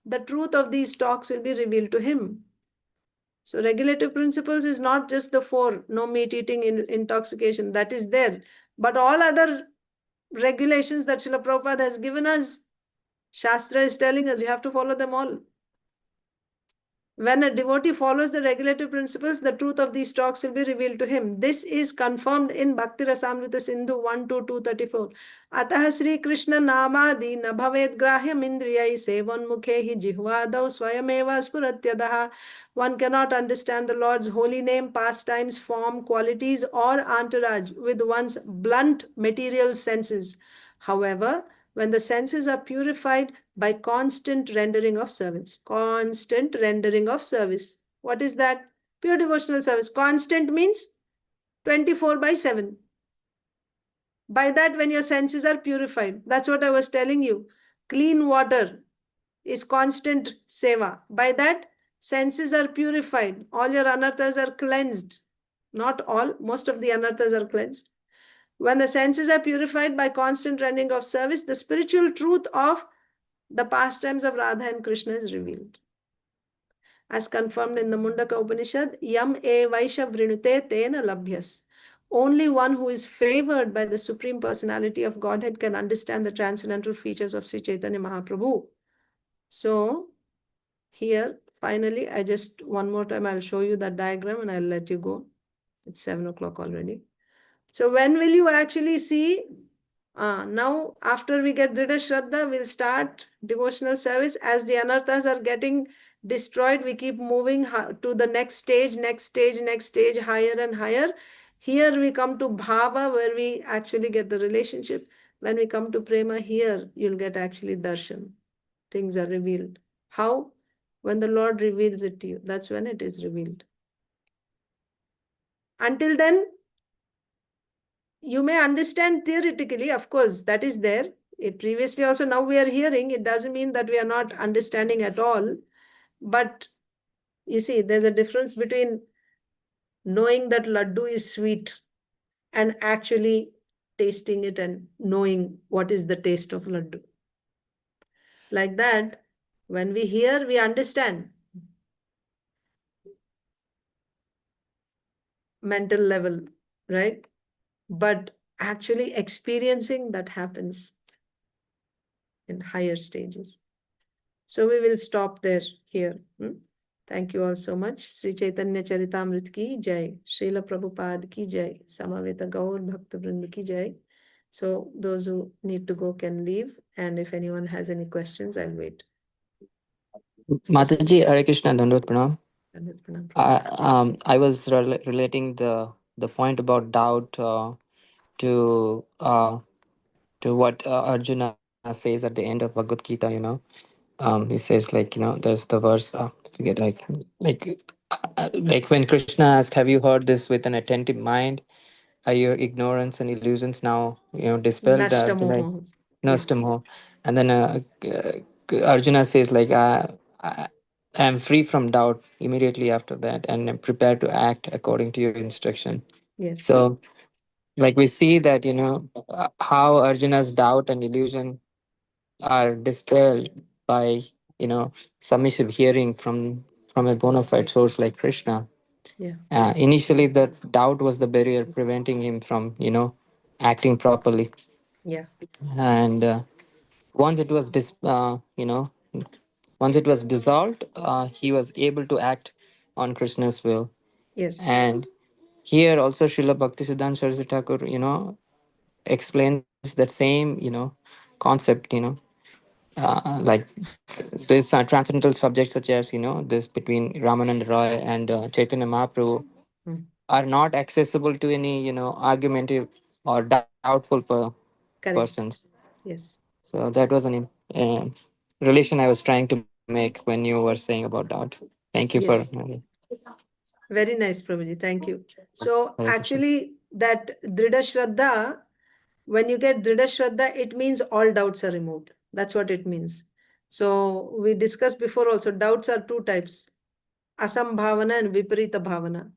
the truth of these talks will be revealed to him. So regulative principles is not just the four, no meat eating, intoxication, that is there. But all other regulations that Srila Prabhupada has given us, Shastra is telling us, you have to follow them all. When a devotee follows the regulative principles, the truth of these talks will be revealed to him. This is confirmed in Bhakti Rasamrita Sindhu 1-234. Atah Sri Krishna Namadi na bhaved grahyam indriyai sevan mukhehi jihvadau swayameva spuratyadaha. One cannot understand the Lord's holy name, pastimes, form, qualities, or entourage with one's blunt material senses. However, when the senses are purified by constant rendering of service. Constant rendering of service. What is that? Pure devotional service. Constant means 24/7. By that, when your senses are purified, that's what I was telling you. Clean water is constant seva. By that, senses are purified. All your anarthas are cleansed. Not all, most of the anarthas are cleansed. When the senses are purified by constant rendering of service, the spiritual truth of the pastimes of Radha and Krishna is revealed. As confirmed in the Mundaka Upanishad, Yam e Vaisha Vrinute Tena Labhyas. Only one who is favored by the Supreme Personality of Godhead can understand the transcendental features of Sri Chaitanya Mahaprabhu. So, here, finally, one more time, I'll show you that diagram and I'll let you go. It's 7 o'clock already. So when will you actually see? Now, after we get Dhrida Shraddha, we'll start devotional service. As the anarthas are getting destroyed, we keep moving to the next stage, higher and higher. Here we come to Bhava, where we actually get the relationship. When we come to Prema, here you'll get actually Darshan. Things are revealed. How? When the Lord reveals it to you. That's when it is revealed. Until then, you may understand theoretically, of course, that is there. Previously also, now we are hearing, it doesn't mean that we are not understanding at all. But you see, there's a difference between knowing that laddu is sweet and actually tasting it and knowing what is the taste of laddu. Like that, when we hear, we understand. Mental level, right? But actually experiencing that happens in higher stages. So we will stop there here. Thank you all so much. Sri Chaitanya Charitamrit ki jai. Srila Prabhupada ki jai. Samaveta Gaur Bhakta Vrind ki jai. So those who need to go can leave. And if anyone has any questions, I'll wait. Mataji, Hare Krishna, Dandot Pranam. Pandit Pranam, Prabhupada. I was relating the point about doubt to what Arjuna says at the end of Bhagavad Gita. He says, like, there's the verse. Forget, like when Krishna asked, "Have you heard this with an attentive mind? Are your ignorance and illusions now dispelled?" Arjuna, Nashtamoho. no, Yes. and then Arjuna says, like, I am free from doubt immediately after that, and I'm prepared to act according to your instruction. Yes. So, like, we see that how Arjuna's doubt and illusion are dispelled by submissive hearing from a bona fide source like Krishna. Yeah. Initially, the doubt was the barrier preventing him from acting properly, Yeah. and once it was once it was dissolved, he was able to act on Krishna's will. Yes. And here also Srila Bhaktisiddhanta Saraswati Thakur explains that same concept, like this transcendental subjects such as this between Ramanand Roy and Chaitanya Mahaprabhu Mm. are not accessible to any argumentative or doubtful Correct. persons. Yes. So that was an relation I was trying to make when you were saying about doubt. Thank you for Yes. Very nice, Prabhuji. Thank you. So Hare Krishna. actually, that Dhrida Shraddha, when you get Dhrida Shraddha, it means all doubts are removed. That's what it means. So we discussed before also, doubts are two types, Asambhavana and Viparita Bhavana.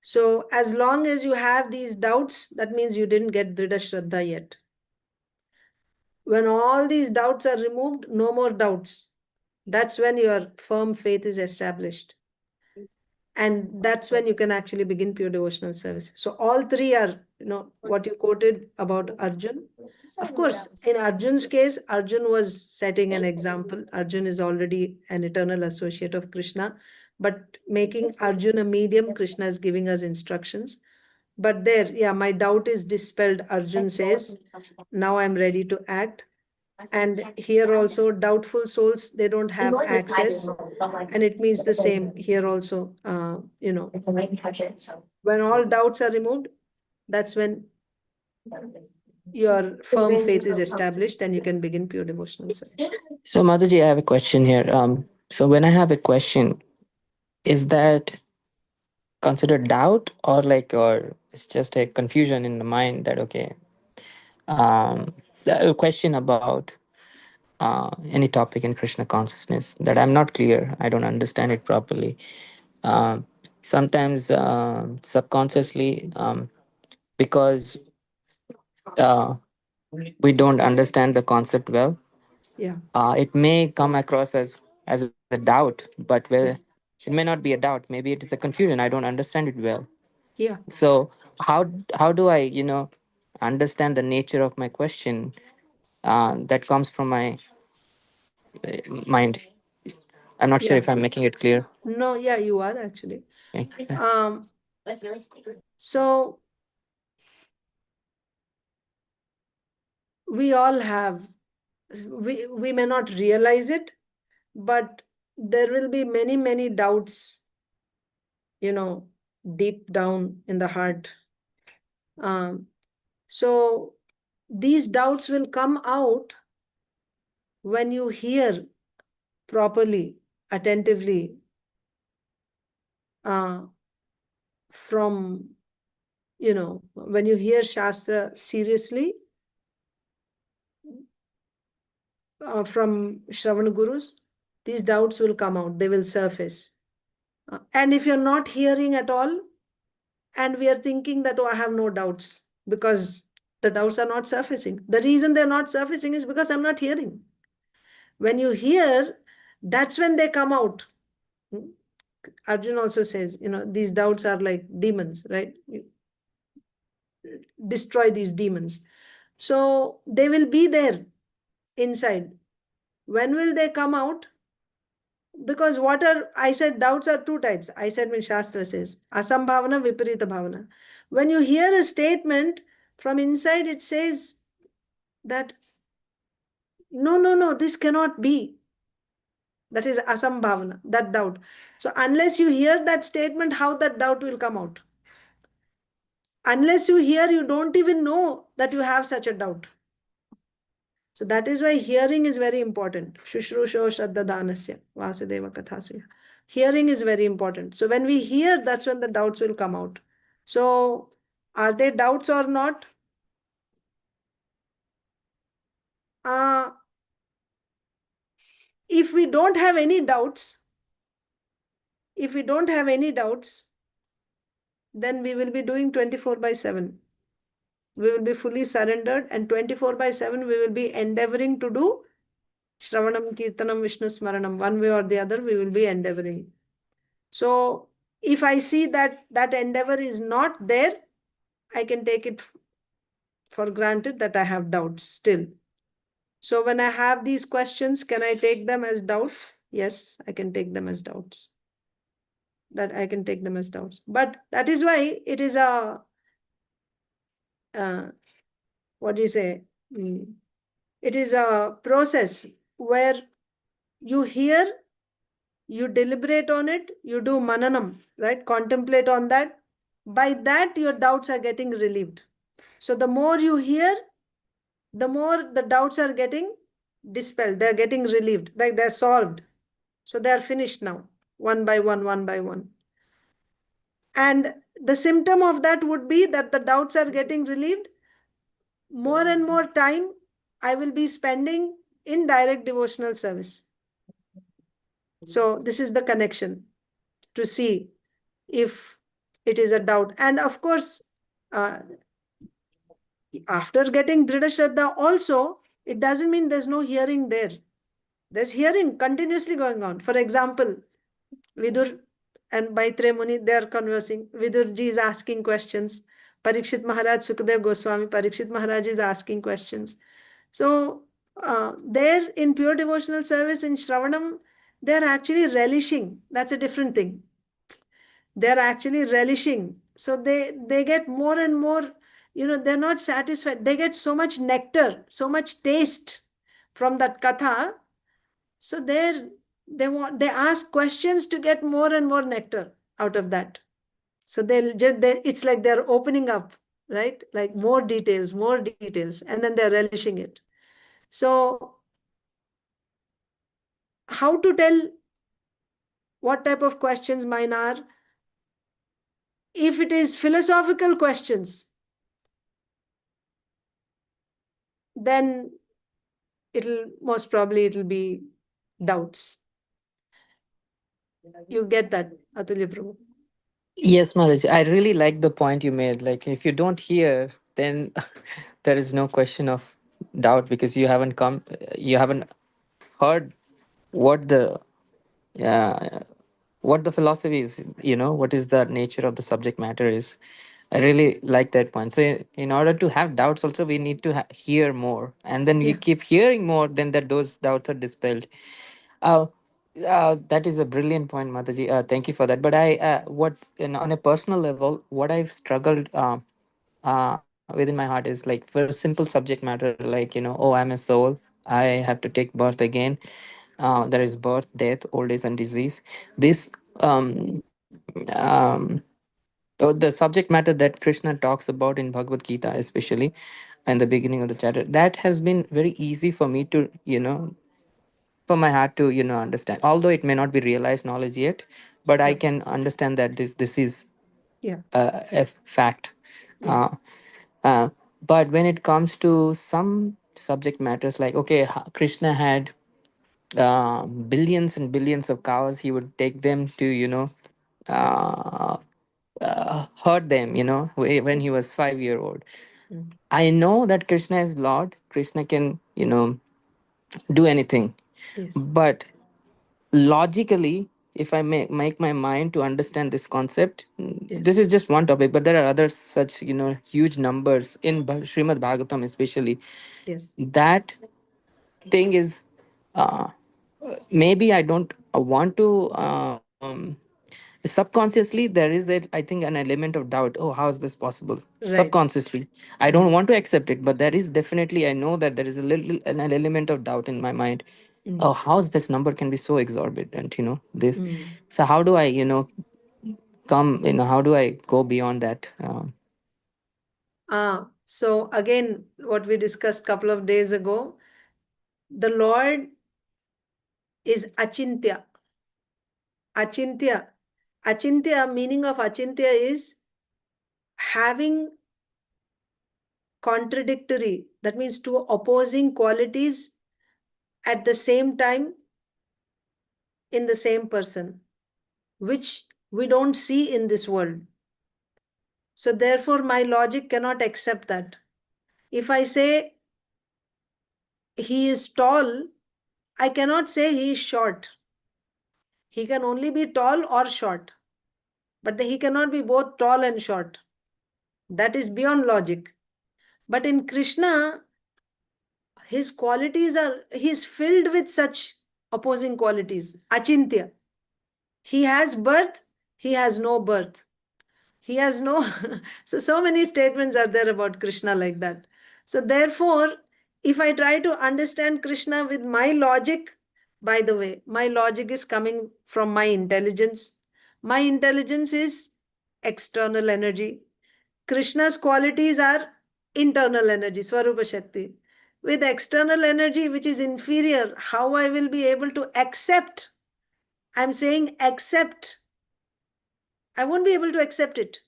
So as long as you have these doubts, that means you didn't get Dhrida Shraddha yet. When all these doubts are removed, no more doubts. That's when your firm faith is established. And that's when you can actually begin pure devotional service. So all three are, what you quoted about Arjun. Of course, in Arjun's case, Arjun was setting an example. Arjun is already an eternal associate of Krishna, but making Arjun a medium, Krishna is giving us instructions. But there, yeah, my doubt is dispelled. Arjun says, now I'm ready to act. And here also, doubtful souls, they don't have access. And it means the same here also. When all doubts are removed, that's when your firm faith is established and you can begin pure devotional service. So Mataji, I have a question here. So when I have a question, is that considered doubt, or it's just a confusion in the mind that okay, a question about any topic in Krishna consciousness that I'm not clear, I don't understand it properly. Um, Sometimes subconsciously, because uh, we don't understand the concept well, Yeah. it may come across as a doubt, but Yeah. it may not be a doubt. Maybe it is a confusion. I don't understand it well. Yeah. So how do I understand the nature of my question that comes from my mind? I'm not sure Yeah. if I'm making it clear. No, yeah, you are actually. Okay. So we all have, we may not realize it, but there will be many, many doubts, deep down in the heart. So these doubts will come out when you hear properly, attentively, from, when you hear Shastra seriously, from Shravana Gurus, these doubts will come out, they will surface. And if you're not hearing at all, and we are thinking that, oh, I have no doubts, because the doubts are not surfacing. The reason they're not surfacing is because I'm not hearing. When you hear, that's when they come out. Arjun also says, these doubts are like demons, right? You destroy these demons. So they will be there inside. When will they come out? Because I said doubts are two types. I said when Shastra says asambhavana, viparita bhavana. When you hear a statement from inside, it says that no, no, no, this cannot be. That is asambhavana, that doubt. So unless you hear that statement, how that doubt will come out? Unless you hear, you don't even know that you have such a doubt. So that is why hearing is very important. Shushrusho Shraddhadanasya Vasudeva Kathasuya. Hearing is very important. So when we hear, that's when the doubts will come out. So are they doubts or not? If we don't have any doubts, then we will be doing 24/7. We will be fully surrendered, and 24/7 we will be endeavoring to do Shravanam, Kirtanam, Vishnu Smaranam. One way or the other, we will be endeavoring. So if I see that that endeavor is not there, I can take it for granted that I have doubts still. So when I have these questions, can I take them as doubts? Yes, I can take them as doubts. But that is why it is a, what do you say? It is a process where you hear, you deliberate on it, you do mananam, right? Contemplate on that. By that, your doubts are getting relieved. So the more you hear, the more the doubts are getting dispelled. They're getting relieved, like they're solved. So they're finished now, one by one, one by one. And the symptom of that would be that the doubts are getting relieved. More and more time I will be spending in direct devotional service. So this is the connection to see if it is a doubt. And of course, after getting Dhrida Shraddha also, it doesn't mean there's no hearing there. There's hearing continuously going on. For example, Vidur and Maitre Muni, they are conversing. Vidurji is asking questions. Parikshit Maharaj, Sukadev Goswami, Parikshit Maharaj is asking questions. So there in pure devotional service in Shravanam, they're actually relishing. That's a different thing. They're actually relishing. So they get more and more, they're not satisfied. They get so much nectar, so much taste from that katha. So they ask questions to get more and more nectar out of that. So it's like they're opening up, right? Like more details, and then they're relishing it. So how to tell what type of questions mine are? If it is philosophical questions, then most probably it'll be doubts. You get that, Atulya Prabhu? Yes, Mataji, I really like the point you made. Like, if you don't hear, then there is no question of doubt, because you haven't heard what the philosophy is. What is the nature of the subject matter is. I really like that point. So, in order to have doubts, also we need to hear more, and then you Yeah. keep hearing more, then those doubts are dispelled. Uh, that is a brilliant point, Mataji. Thank you for that. But on a personal level, what I've struggled within my heart is like for a simple subject matter, like, oh, I'm a soul. I have to take birth again. There is birth, death, old age, and disease. This the subject matter that Krishna talks about in Bhagavad Gita, especially in the beginning of the chapter, that has been very easy for me to, for my heart to, understand. Although it may not be realized knowledge yet, but I Yeah. can understand that this is Yeah. a fact. Yes. Uh, uh, but when it comes to some subject matters, like, okay, Krishna had billions and billions of cows. He would take them to, uh, heard them, when he was 5 year old. I know that Krishna is Lord. Krishna can, do anything. Yes. But logically, if I make my mind to understand this concept, Yes. this is just one topic, but there are other such, huge numbers in Srimad Bhagavatam, especially. Yes. That thing is, uh, maybe I don't want to. Subconsciously, there is I think an element of doubt. Oh, how is this possible? Right. Subconsciously, I don't want to accept it, but there is definitely, I know that there is an element of doubt in my mind. Oh, how's this number can be so exorbitant, this. So how do I, how do I go beyond that? So again, what we discussed couple of days ago, the Lord is Achintya. Achintya. Achintya, meaning of Achintya is having contradictory, that means two opposing qualities at the same time in the same person, which we don't see in this world. So therefore, my logic cannot accept that. If I say he is tall, I cannot say he is short. He can only be tall or short, but he cannot be both tall and short. That is beyond logic. But in Krishna, his qualities are, he's filled with such opposing qualities. Achintya. He has birth, he has no birth. He has no. So many statements are there about Krishna like that. So therefore, if I try to understand Krishna with my logic, by the way, my logic is coming from my intelligence. My intelligence is external energy. Krishna's qualities are internal energy, Swarupa Shakti. With external energy, which is inferior, how I will be able to accept? I'm saying accept. I won't be able to accept it.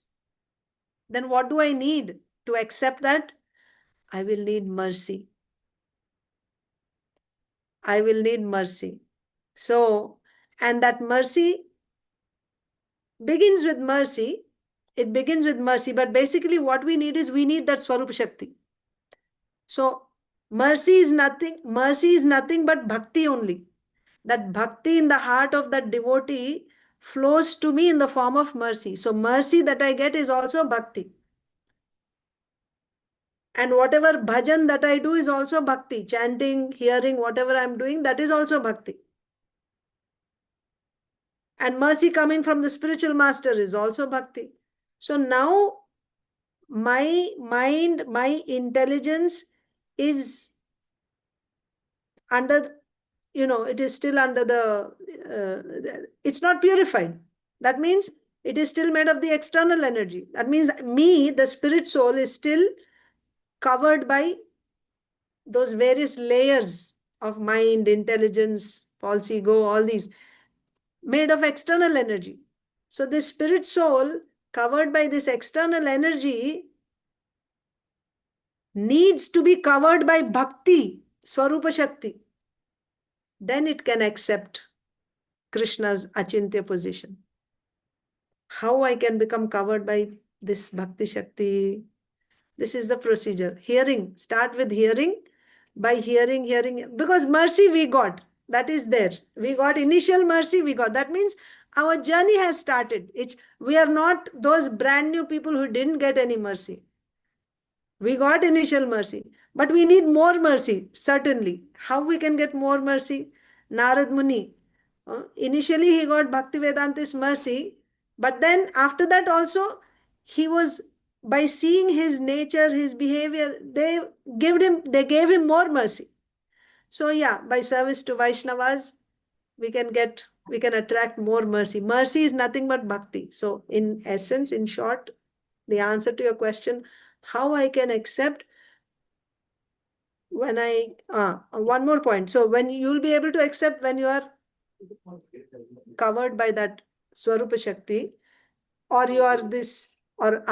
Then what do I need to accept that? I will need mercy. I will need mercy. So, and that mercy begins with mercy. It begins with mercy, but basically what we need is we need that Swarupa Shakti. So, mercy is nothing but bhakti only. That bhakti in the heart of that devotee flows to me in the form of mercy. So, mercy that I get is also bhakti. And whatever bhajan that I do is also bhakti. Chanting, hearing, whatever I'm doing, that is also bhakti. And mercy coming from the spiritual master is also bhakti. So now my mind, my intelligence is under, it is still under it's not purified. That means it is still made of the external energy. That means me, the spirit soul, is still covered by those various layers of mind, intelligence, false ego, all these made of external energy. So this spirit soul covered by this external energy needs to be covered by bhakti, Swarupa Shakti. Then it can accept Krishna's Achintya position. How I can become covered by this Bhakti Shakti? This is the procedure. Hearing. Start with hearing. By hearing. Because mercy we got. That is there. We got initial mercy, we got. That means our journey has started. We are not those brand new people who didn't get any mercy. We got initial mercy. But we need more mercy, certainly. How we can get more mercy? Narad Muni. Initially he got Bhaktivedanta's mercy. But then after that also, he was, by seeing his nature, his behavior, they gave him more mercy. So yeah, by service to Vaishnavas, we can attract more mercy. Mercy is nothing but bhakti. So in essence, in short, the answer to your question, how I can accept when one more point. So when you'll be able to accept when you are covered by that Swarupa Shakti, or you are this, or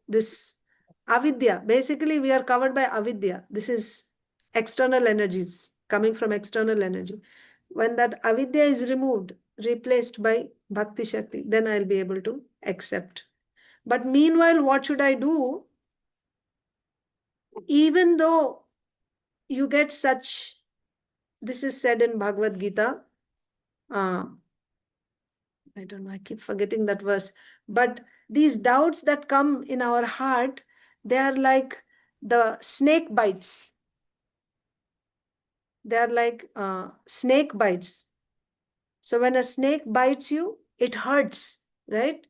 this avidya. Basically, we are covered by avidya. This is external energies coming from external energy. When that avidya is removed, replaced by Bhakti Shakti, then I'll be able to accept. But meanwhile, what should I do? Even though you get such, this is said in Bhagavad Gita. I don't know, I keep forgetting that verse. But these doubts that come in our heart, they are like the snake bites. They are like snake bites. So when a snake bites you, it hurts, right?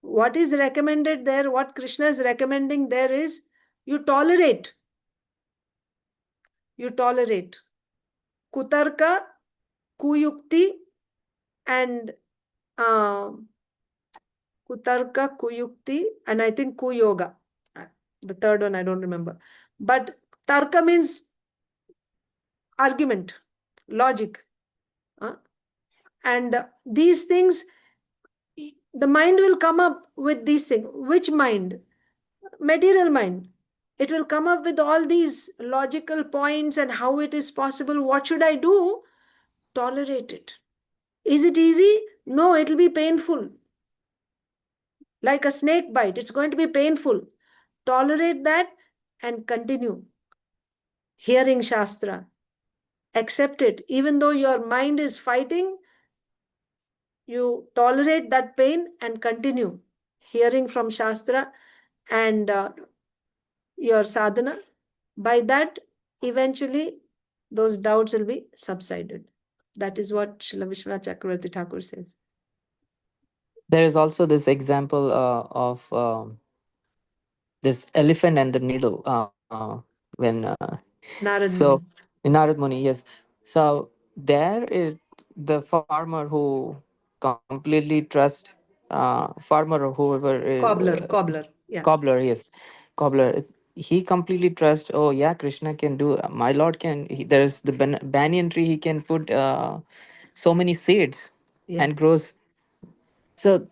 What is recommended there, what Krishna is recommending there is you tolerate. You tolerate. Kutarka, kuyukti, and Kutarka, Kuyukti, and I think Kuyoga. The third one I don't remember. But Tarka means argument, logic. And these things, the mind will come up with these things. Which mind? Material mind. It will come up with all these logical points and how it is possible. What should I do? Tolerate it. Is it easy? No, it will be painful. Like a snake bite, it's going to be painful. Tolerate that and continue. Hearing Shastra. Accept it. Even though your mind is fighting, you tolerate that pain and continue. Hearing from Shastra and your sadhana. By that, eventually, those doubts will be subsided. That is what Srila Vishwanath Chakravarti Thakur says. There is also this example of this elephant and the needle. When Narad so Muni. in Narad Muni, yes. So there is the farmer who completely trust farmer or whoever is Cobbler. Yeah. cobbler, yes, cobbler. He completely trusts. Oh yeah, Krishna can do. My Lord can. There's the banyan tree. He can put so many seeds Yeah. and grows. So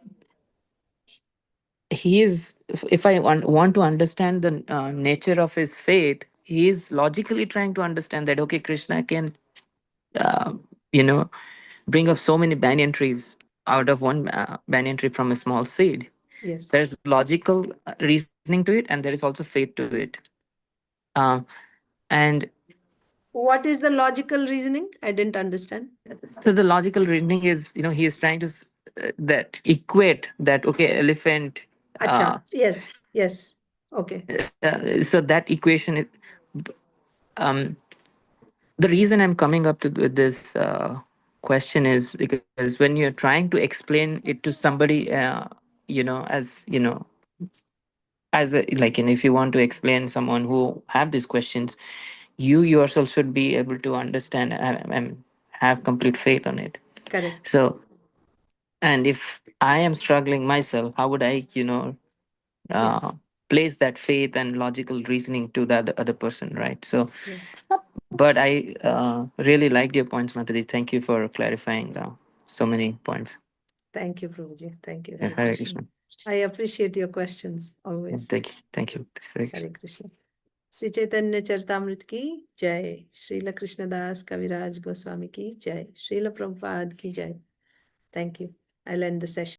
he is, if I want to understand the nature of his faith, he is logically trying to understand that okay, Krishna can uh, you know bring up so many banyan trees out of one banyan tree from a small seed. Yes. There's logical reasoning to it, and there is also faith to it. And What is the logical reasoning? I didn't understand. so the logical reasoning is, he is trying to that equate that okay, elephant. Acha. Yes. Yes. Okay. So that equation is, um, the reason I'm coming up to with this question is because when you're trying to explain it to somebody, as as a, like, if you want to explain someone who have these questions, you yourself should be able to understand and have complete faith on it. Correct. So, and if I am struggling myself, how would I, Yes. place that faith and logical reasoning to that other person, right? So, Yeah. but I really liked your points, Matadi. Thank you for clarifying so many points. Thank you, Prabhuji. Thank you. Yes, Hare Hare Krishna. Krishna. I appreciate your questions always. Thank you. Thank you. Hare Krishna. Hare Krishna. Sri Chaitanya Charitamrita ki jai. Srila Krishnadas Kaviraj Goswami ki jai. Srila Prabhupada ki jai. Thank you. I'll end the session.